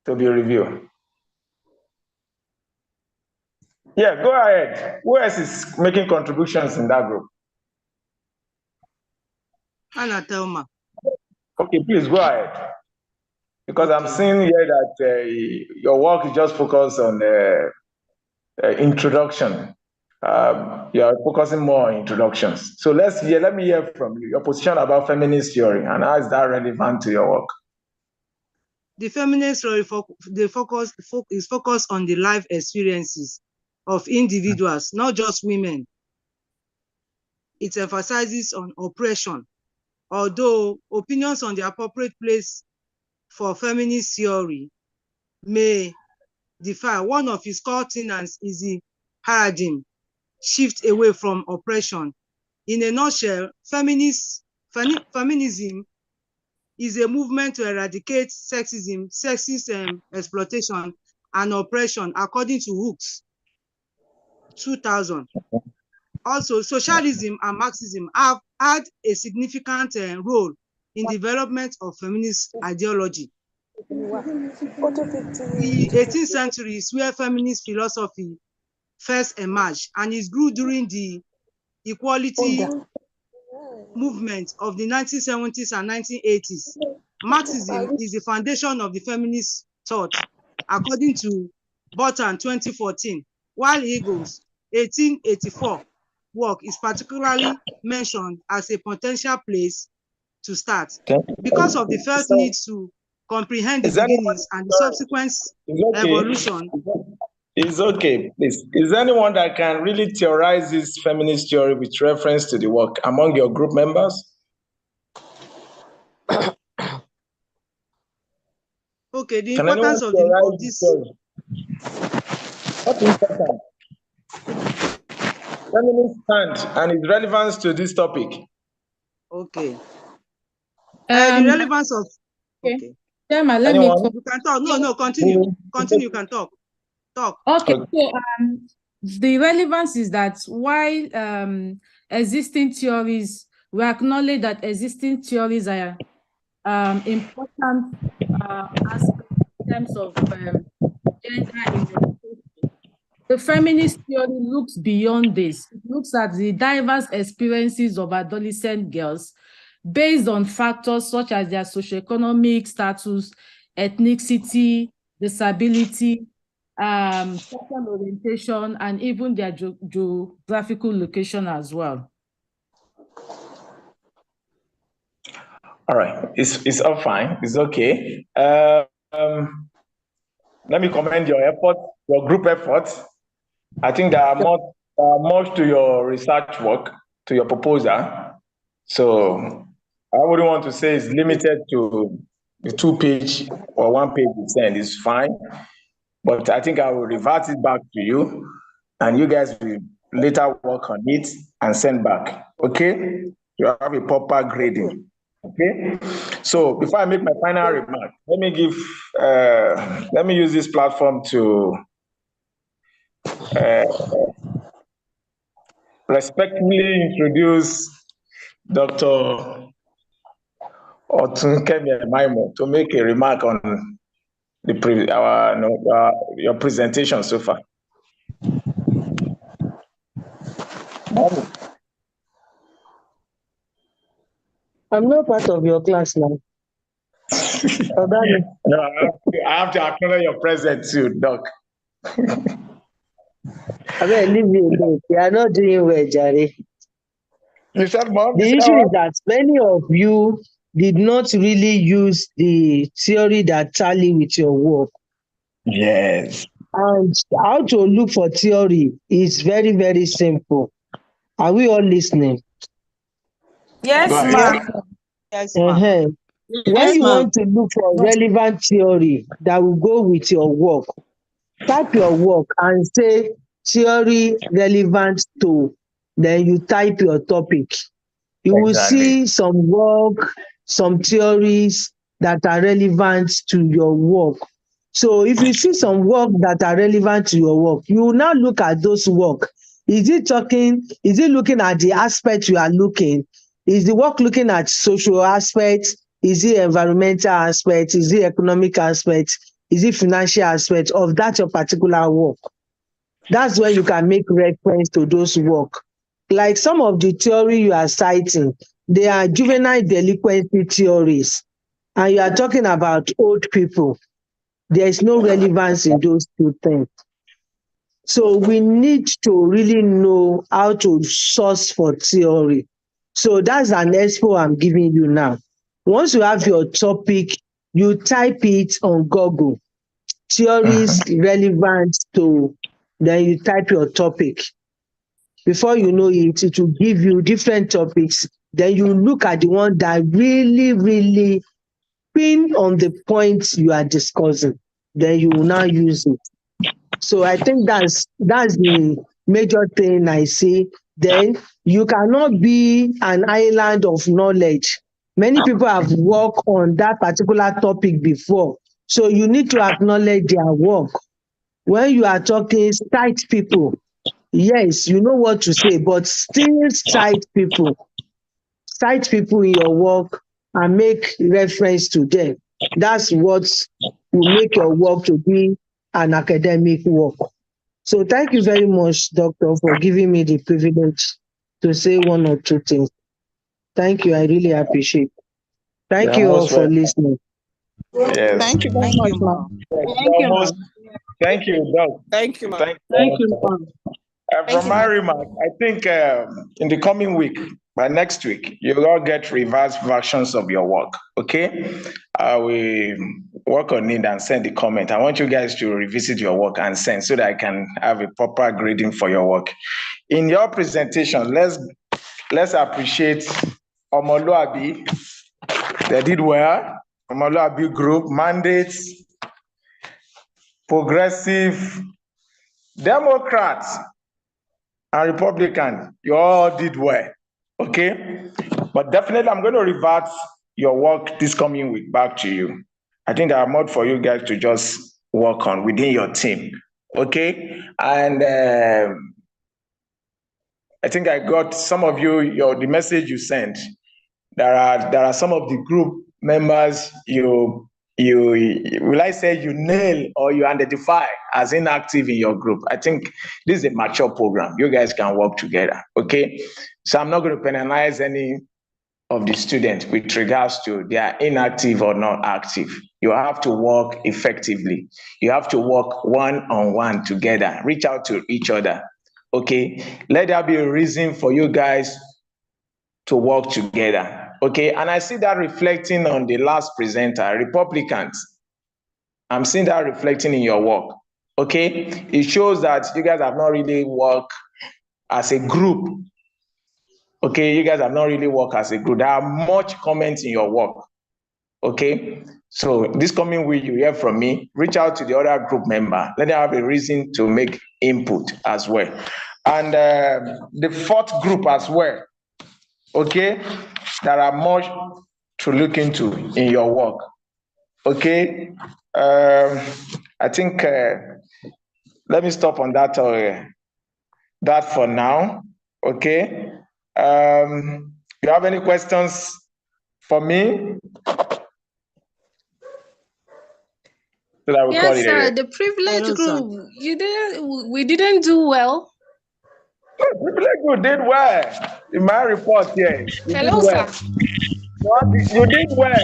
to be reviewed. Yeah, go ahead. Who else is making contributions in that group? Hannah Thelma. Okay, please go ahead. Because I'm seeing here that your work is just focused on introduction. You are focusing more on introductions. So let me hear from you, your position about feminist theory and how is that relevant to your work? The feminist theory is focused on the life experiences of individuals, not just women. It emphasizes on oppression, although opinions on the appropriate place for feminist theory may differ. One of its core tenets is the paradigm shift away from oppression. In a nutshell, feminism is a movement to eradicate sexism, sexist exploitation, and oppression, according to Hooks, 2000. Also, socialism and Marxism have had a significant role in development of feminist ideology. The 18th century is where feminist philosophy first emerged, and it grew during the equality movement of the 1970s and 1980s. Marxism is the foundation of the feminist thought, according to Burton 2014, while Hegel's 1884 work is particularly mentioned as a potential place to start because of the felt need to comprehend the beginnings and the subsequent evolution. It's okay, please. Is there anyone that can really theorize this feminist theory with reference to the work among your group members? Okay, the Can importance of this. What important? Feminist stand and its relevance to this topic. Okay. The relevance of. Okay. Gemma, let me talk. You can talk. No, continue. Continue. You can talk. Talk. Okay. So the relevance is that while existing theories, we acknowledge that existing theories are important aspects in terms of gender identity. The feminist theory looks beyond this. It looks at the diverse experiences of adolescent girls based on factors such as their socioeconomic status, ethnicity, disability, sexual orientation, and even their geographical location as well. All right, it's all fine. It's okay. Let me commend your effort, your group efforts. I think there are much to your research work, to your proposal. So I wouldn't want to say it's limited to the 2-page or 1-page send. It's fine. But I think I will revert it back to you, and you guys will later work on it and send back. Okay? You have a proper grading. Okay? So before I make my final remark, let me use this platform to respectfully introduce Dr. Otunkemi Maimo to make a remark on your presentation so far. I'm not part of your class now. No, I have to acknowledge your presence too, Doc. I mean, leave you alone. You are not doing well, Jerry. You said, Mom? The issue is that many of you did not really use the theory that tally with your work. Yes. And how to look for theory is very, very simple. Are we all listening? Yes, ma'am. Yes, ma'am. When you want to look for relevant theory that will go with your work, type your work and say theory relevant to, then you type your topic. You will see some work, some theories that are relevant to your work. So if you see some work that are relevant to your work, you will now look at those work. Is it looking at the aspect you are looking? Is the work looking at social aspects? Is it environmental aspect? Is it economic aspect? Is it financial aspect of that your particular work? That's where you can make reference to those work. Like some of the theory you are citing, they are juvenile delinquency theories, and you are talking about old people. There is no relevance in those two things. So we need to really know how to source for theory. So that's an expo I'm giving you now. Once you have your topic, you type it on Google. Theories relevant to, then you type your topic. Before you know it, it will give you different topics. Then you look at the one that really, really pin on the points you are discussing. Then you will now use it. So I think that's the major thing I see. Then you cannot be an island of knowledge. Many people have worked on that particular topic before. So you need to acknowledge their work. When you are talking, cite people. Yes, you know what to say, but still cite people. Cite people in your work and make reference to them. That's what will make your work to be an academic work. So thank you very much, Doctor, for giving me the privilege to say one or two things. Thank you. I really appreciate it. Thank you all for listening. Yes. Thank you very much, ma'am. Thank you, ma'am. Thank you, Doc. Thank you, ma'am. Thank you, ma'am. From my remark, I think in the coming week, by next week, you'll all get revised versions of your work, okay? We work on it and send the comment. I want you guys to revisit your work and send so that I can have a proper grading for your work. In your presentation, let's appreciate Omoluabi. They did well. Omoluabi group, mandates, progressive, Democrats, and Republican, you all did well, okay? But definitely, I'm going to revert your work this coming week back to you. I think there are more for you guys to just work on within your team, okay? And I think I got some of you, the message you sent. There are some of the group members you nail or you identify as inactive in your group. I think this is a mature program. You guys can work together, okay? So I'm not going to penalize any of the students with regards to they are inactive or not active. You have to work effectively. You have to work one-on-one together. Reach out to each other, okay? Let there be a reason for you guys to work together, okay? And I see that reflecting on the last presenter, Republicans. I'm seeing that reflecting in your work, okay? It shows that you guys have not really worked as a group, okay? You guys have not really worked as a group. There are much comments in your work, okay? So this coming week, you hear from me, reach out to the other group member. Let them have a reason to make input as well. And the fourth group as well, okay? There are much to look into in your work, okay? I think let me stop on that for now, okay? You have any questions for me? So that we call Yes, it sir. a The privilege Hello, group, we didn't do well. privilege group did well. In my report here, you did Hello, well. sir. You did well.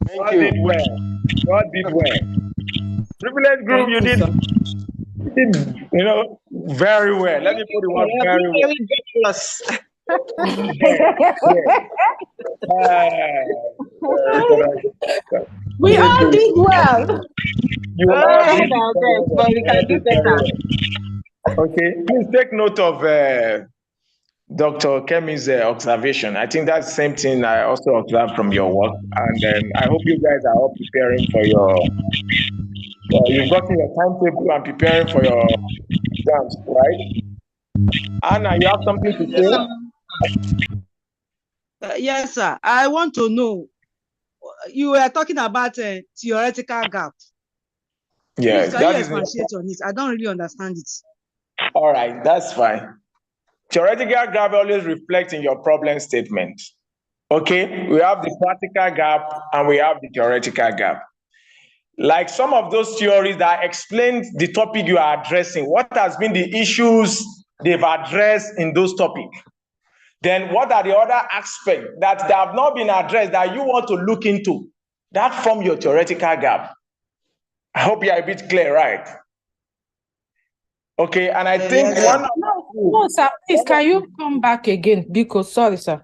Thank God you. did well. God did well. Privilege group, you did, very well. Let me put the word very well. We all did well. You all did Our best, very but we can do better. well. Okay, please take note of Dr. Kemi's observation. I think that's the same thing I also observed from your work. And I hope you guys are all preparing for you've gotten your timetable and preparing for your exams, right? Anna, you have something to say? Yes, sir. I want to know, you were talking about a theoretical gap. Yes, Please, can you expatiate on it? I don't really understand it. All right, that's fine. Theoretical gap always reflects in your problem statement. Okay, we have the practical gap and we have the theoretical gap. Like some of those theories that explain the topic you are addressing, what has been the issues they've addressed in those topics? Then what are the other aspects that have not been addressed that you want to look into? That form your theoretical gap. I hope you are a bit clear, right? Okay, and I think No, sir, please, can you come back again? Because, sorry, sir.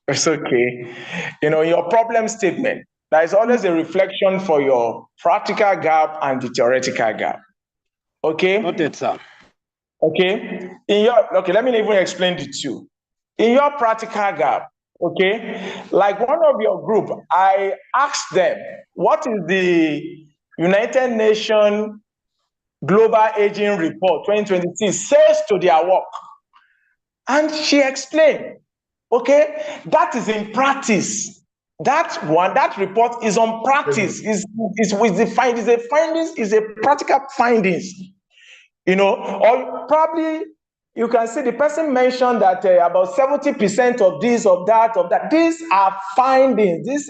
It's okay. Your problem statement, there is always a reflection for your practical gap and the theoretical gap. Okay? Noted, sir. Okay. Let me even explain the two. In your practical gap, okay, like one of your group, I asked them, what is the United Nations Global Aging Report 2026 says to their work? And she explained, okay, that is in practice. That report is on practice, is a practical findings, or probably you can see the person mentioned that about 70% of this, of that. These are findings. These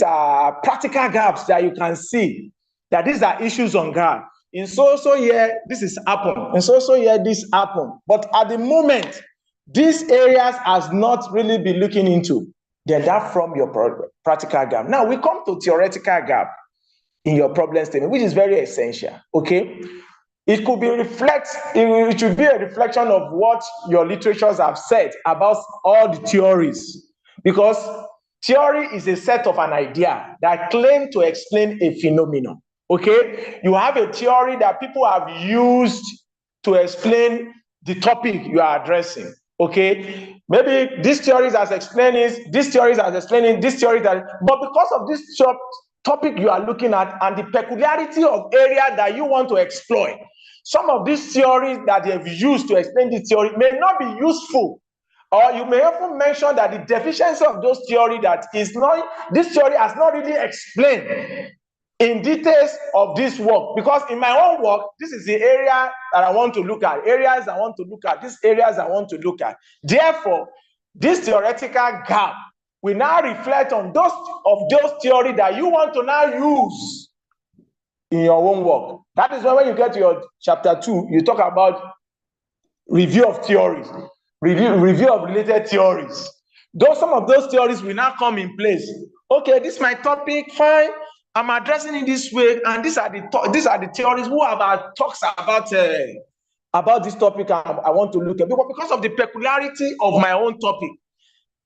are practical gaps that you can see that these are issues on ground. In so here, this is happened. In so here, this happened. But at the moment, these areas has not really been looking into. then that from your practical gap. Now we come to theoretical gap in your problem statement, which is very essential, okay? It could be it should be a reflection of what your literatures have said about all the theories, because theory is a set of an idea that claim to explain a phenomenon, okay? You have a theory that people have used to explain the topic you are addressing, okay? Maybe this theory is as explaining, this theory is as explaining, this theory that, but because of this topic you are looking at and the peculiarity of area that you want to exploit, some of these theories that they have used to explain this theory may not be useful, or you may often mention that the deficiency of those theory that is not, this theory has not really explained in details of this work, because in my own work, this is the area that I want to look at, areas I want to look at, these areas I want to look at. Therefore, this theoretical gap will now reflect on those theory that you want to now use in your own work. That is why when you get to your chapter 2, you talk about review of theories, review of related theories. Some of those theories will now come in place. Okay, this is my topic, fine. I'm addressing it this way, and these are the theories who have talks about this topic I want to look at. Because of the peculiarity of my own topic,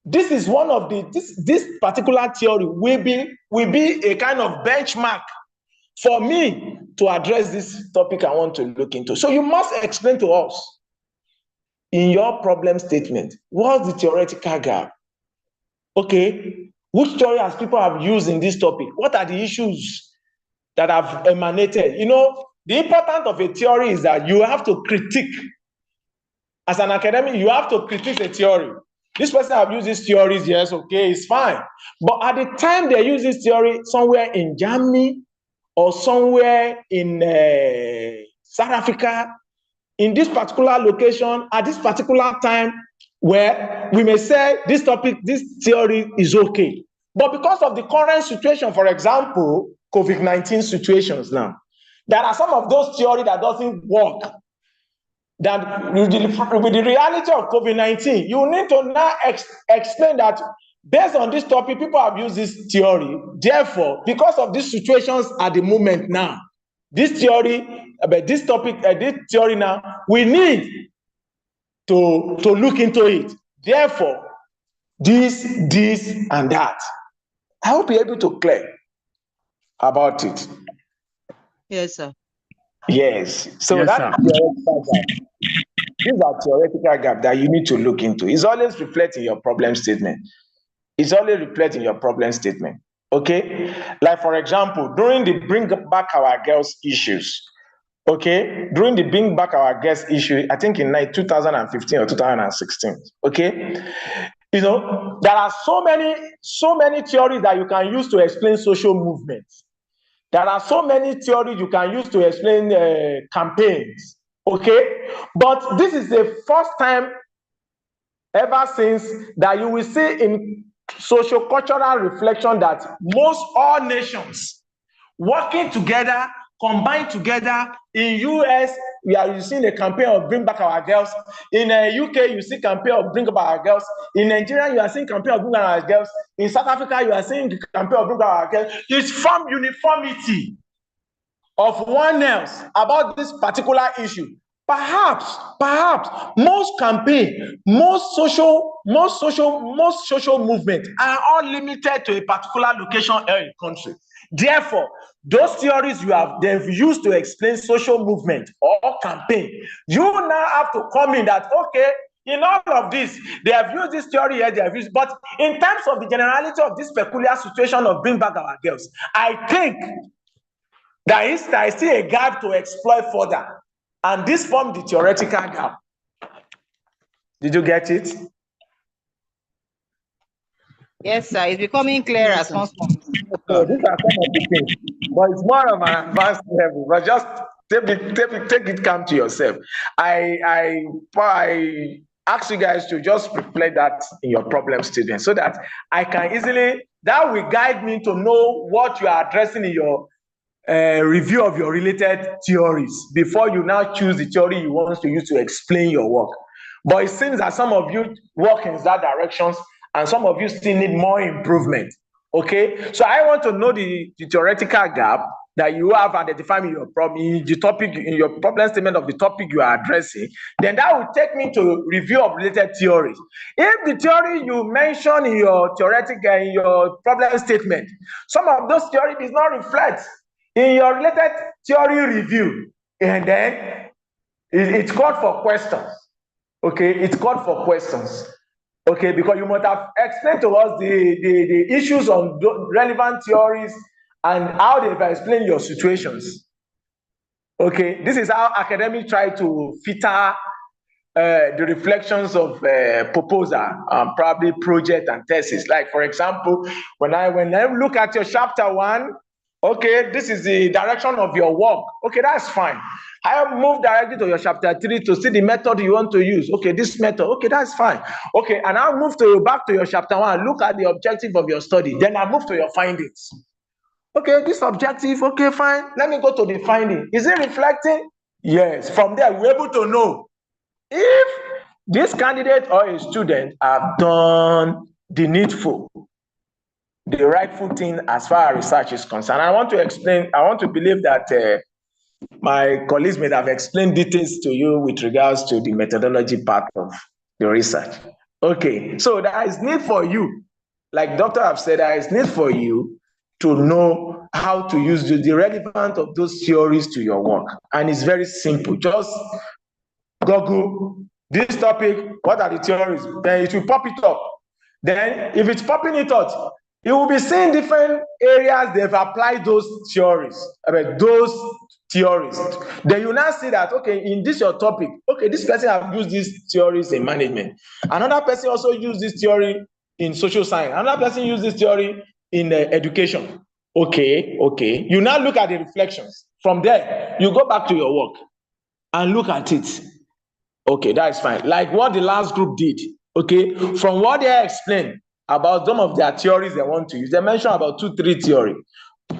this is one of this particular theory will be a kind of benchmark for me to address this topic I want to look into. So you must explain to us in your problem statement, what's the theoretical gap? Okay, which theory has people have used in this topic? What are the issues that have emanated? You know, the importance of a theory is that you have to critique. As an academic, you have to critique a theory. This person have used these theories, yes, okay, it's fine. But at the time they use this theory somewhere in Germany or somewhere in South Africa, in this particular location, at this particular time, where we may say this topic, this theory is okay. But because of the current situation, for example, COVID-19 situations now, there are some of those theories that doesn't work. That with the reality of COVID-19, you need to now explain that based on this topic, people have used this theory. Therefore, because of these situations at the moment now, this theory, about this topic, this theory now, we need to look into it. Therefore, this, and that. I hope you're able to clear about it. Yes, sir. Yes. So Yes, that's theoretical gap. These are theoretical gap that you need to look into. It's always reflecting your problem statement. It's always reflecting your problem statement. Okay? Like, for example, during the Bring Back Our Girls issues, okay? During the Bring Back Our Girls issue, I think in 2015 or 2016, okay? You know, there are so many theories that you can use to explain social movements. There are so many theories you can use to explain campaigns, okay? But this is the first time ever since that you will see in socio-cultural reflection that most all nations working together, combined together. In US, you see the campaign of Bring Back Our Girls. In UK, you see campaign of Bring Back Our Girls. In Nigeria, you are seeing campaign of Bring Back Our Girls. In South Africa, you are seeing the campaign of Bring Back Our Girls. It's from uniformity of one else about this particular issue. Perhaps most campaign, most social movement are all limited to a particular location or a country. Therefore, those theories they've used to explain social movement or campaign, you now have to come in that, okay, in all of this, they have used this theory here, they have used, but in terms of the generality of this peculiar situation of Bring Back Our Girls, I think there is still a gap to exploit further. And this forms the theoretical gap. Did you get it? Yes, sir. It's becoming clearer. So these are some of the things, but it's more of an advanced level. But just take it calm to yourself. I ask you guys to just reflect that in your problem statement so that I can that will guide me to know what you are addressing in your review of your related theories before you now choose the theory you want to use to explain your work. But it seems that some of you work in that directions, and some of you still need more improvement. Okay, so I want to know the theoretical gap that you have identified in your problem, in the topic, in your problem statement of the topic you are addressing. Then that will take me to review of related theories. If the theory you mention in your theoretical, in your problem statement, some of those theory does not reflect in your related theory review, and then it's called for questions. Okay, it's called for questions. Okay, because you must have explained to us the issues on relevant theories and how they've explained your situations. Okay, this is how academics try to filter the reflections of proposal, probably project and thesis. Like for example, when I look at your chapter 1, okay, this is the direction of your work. Okay, that's fine. I move directly to your chapter 3 to see the method you want to use. Okay, this method. Okay, that's fine. Okay, and I'll move back to your chapter 1. Look at the objective of your study. Then I move to your findings. Okay, this objective. Okay, fine. Let me go to the finding. Is it reflecting? Yes. From there, we're able to know if this candidate or a student have done the needful, the rightful thing as far as research is concerned. I want to explain, I want to believe that my colleagues may have explained details to you with regards to the methodology part of the research. Okay, so there is need for you, like Doctor have said, there is need for you to know how to use the relevance of those theories to your work. And it's very simple. Just Google this topic, what are the theories? Then it will pop it up. Then if it's popping it up, you will be seeing different areas they've applied those theories. Then you now see that, okay, in this your topic, okay, this person have used these theories in management. Another person also used this theory in social science. Another person used this theory in education. Okay. You now look at the reflections. From there, you go back to your work and look at it. Okay, that's fine. Like what the last group did. Okay, from what they explained about some of their theories they want to use, they mentioned about 2-3 theories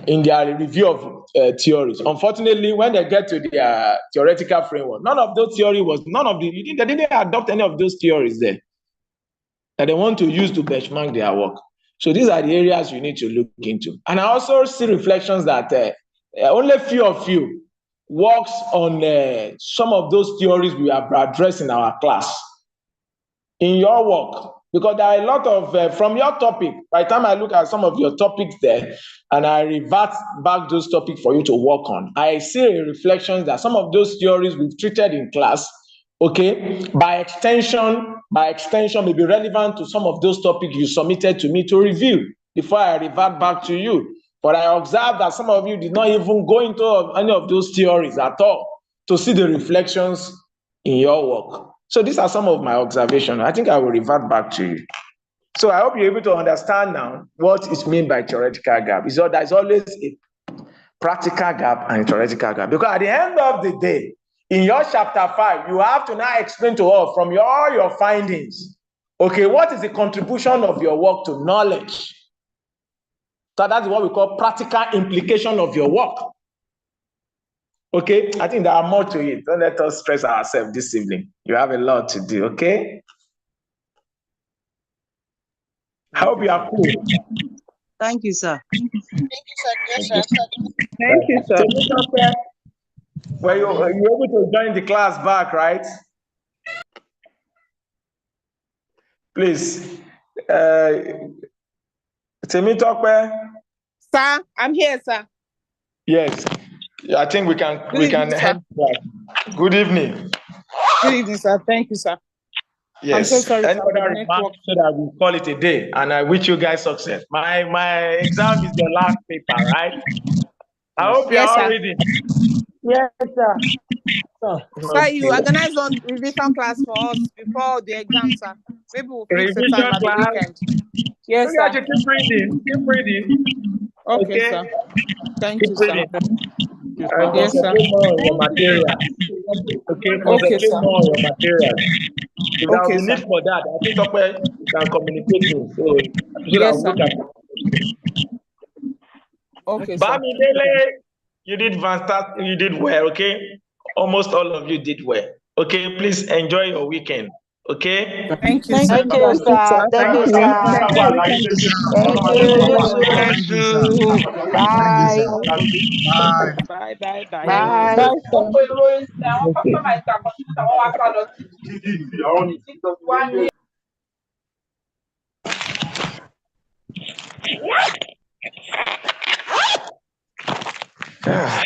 in their review of theories. Unfortunately, when they get to their theoretical framework, they didn't adopt any of those theories there that they want to use to benchmark their work. So these are the areas you need to look into. And I also see reflections that only few of you works on some of those theories we have addressed in our class in your work, because there are a lot of from your topic. By the time I look at some of your topics there and I revert back those topics for you to work on, I see reflections that some of those theories we've treated in class, okay, by extension may be relevant to some of those topics you submitted to me to review before I revert back to you. But I observed that some of you did not even go into any of those theories at all to see the reflections in your work. So these are some of my observations. I think I will revert back to you. So I hope you're able to understand now what is meant by theoretical gap. There's always a practical gap and a theoretical gap. Because at the end of the day, in your chapter 5, you have to now explain to us from all your findings, okay, what is the contribution of your work to knowledge? So that's what we call practical implication of your work. Okay, I think there are more to it. Don't let us stress ourselves this evening. You have a lot to do, okay? I hope you are cool. Thank you, sir. Thank you, sir. Yes, sir. Thank you, sir. Well, you're able to join the class back, right? Please. Temitope. Sir, I'm here, sir. Yes. I think we can head back. Good evening. Good evening, sir. Thank you, sir. Yes. I'm so sorry. Any other remarks so that we call it a day, and I wish you guys success. My exam is the last paper, right? I hope you're all ready. Yes, sir. Sir, you organize one revision class for us before the exam, sir. Maybe we'll fix the time at the weekend. Yes, sir. Keep reading. Okay, sir. Thank you, sir. Yes, sir. More on your material. Okay, sir. More on your material. If there will be need for that, I think you can communicate with. So yes, sir. Okay, sir. Bamidele, you did fantastic. You did well. Okay, almost all of you did well. Okay, please enjoy your weekend. Okay. Thank you, Thank sir. you, sir. Thank you, sir. Thank you, you too. Bye. Bye, bye, bye. Bye. Bye, sir. Ah.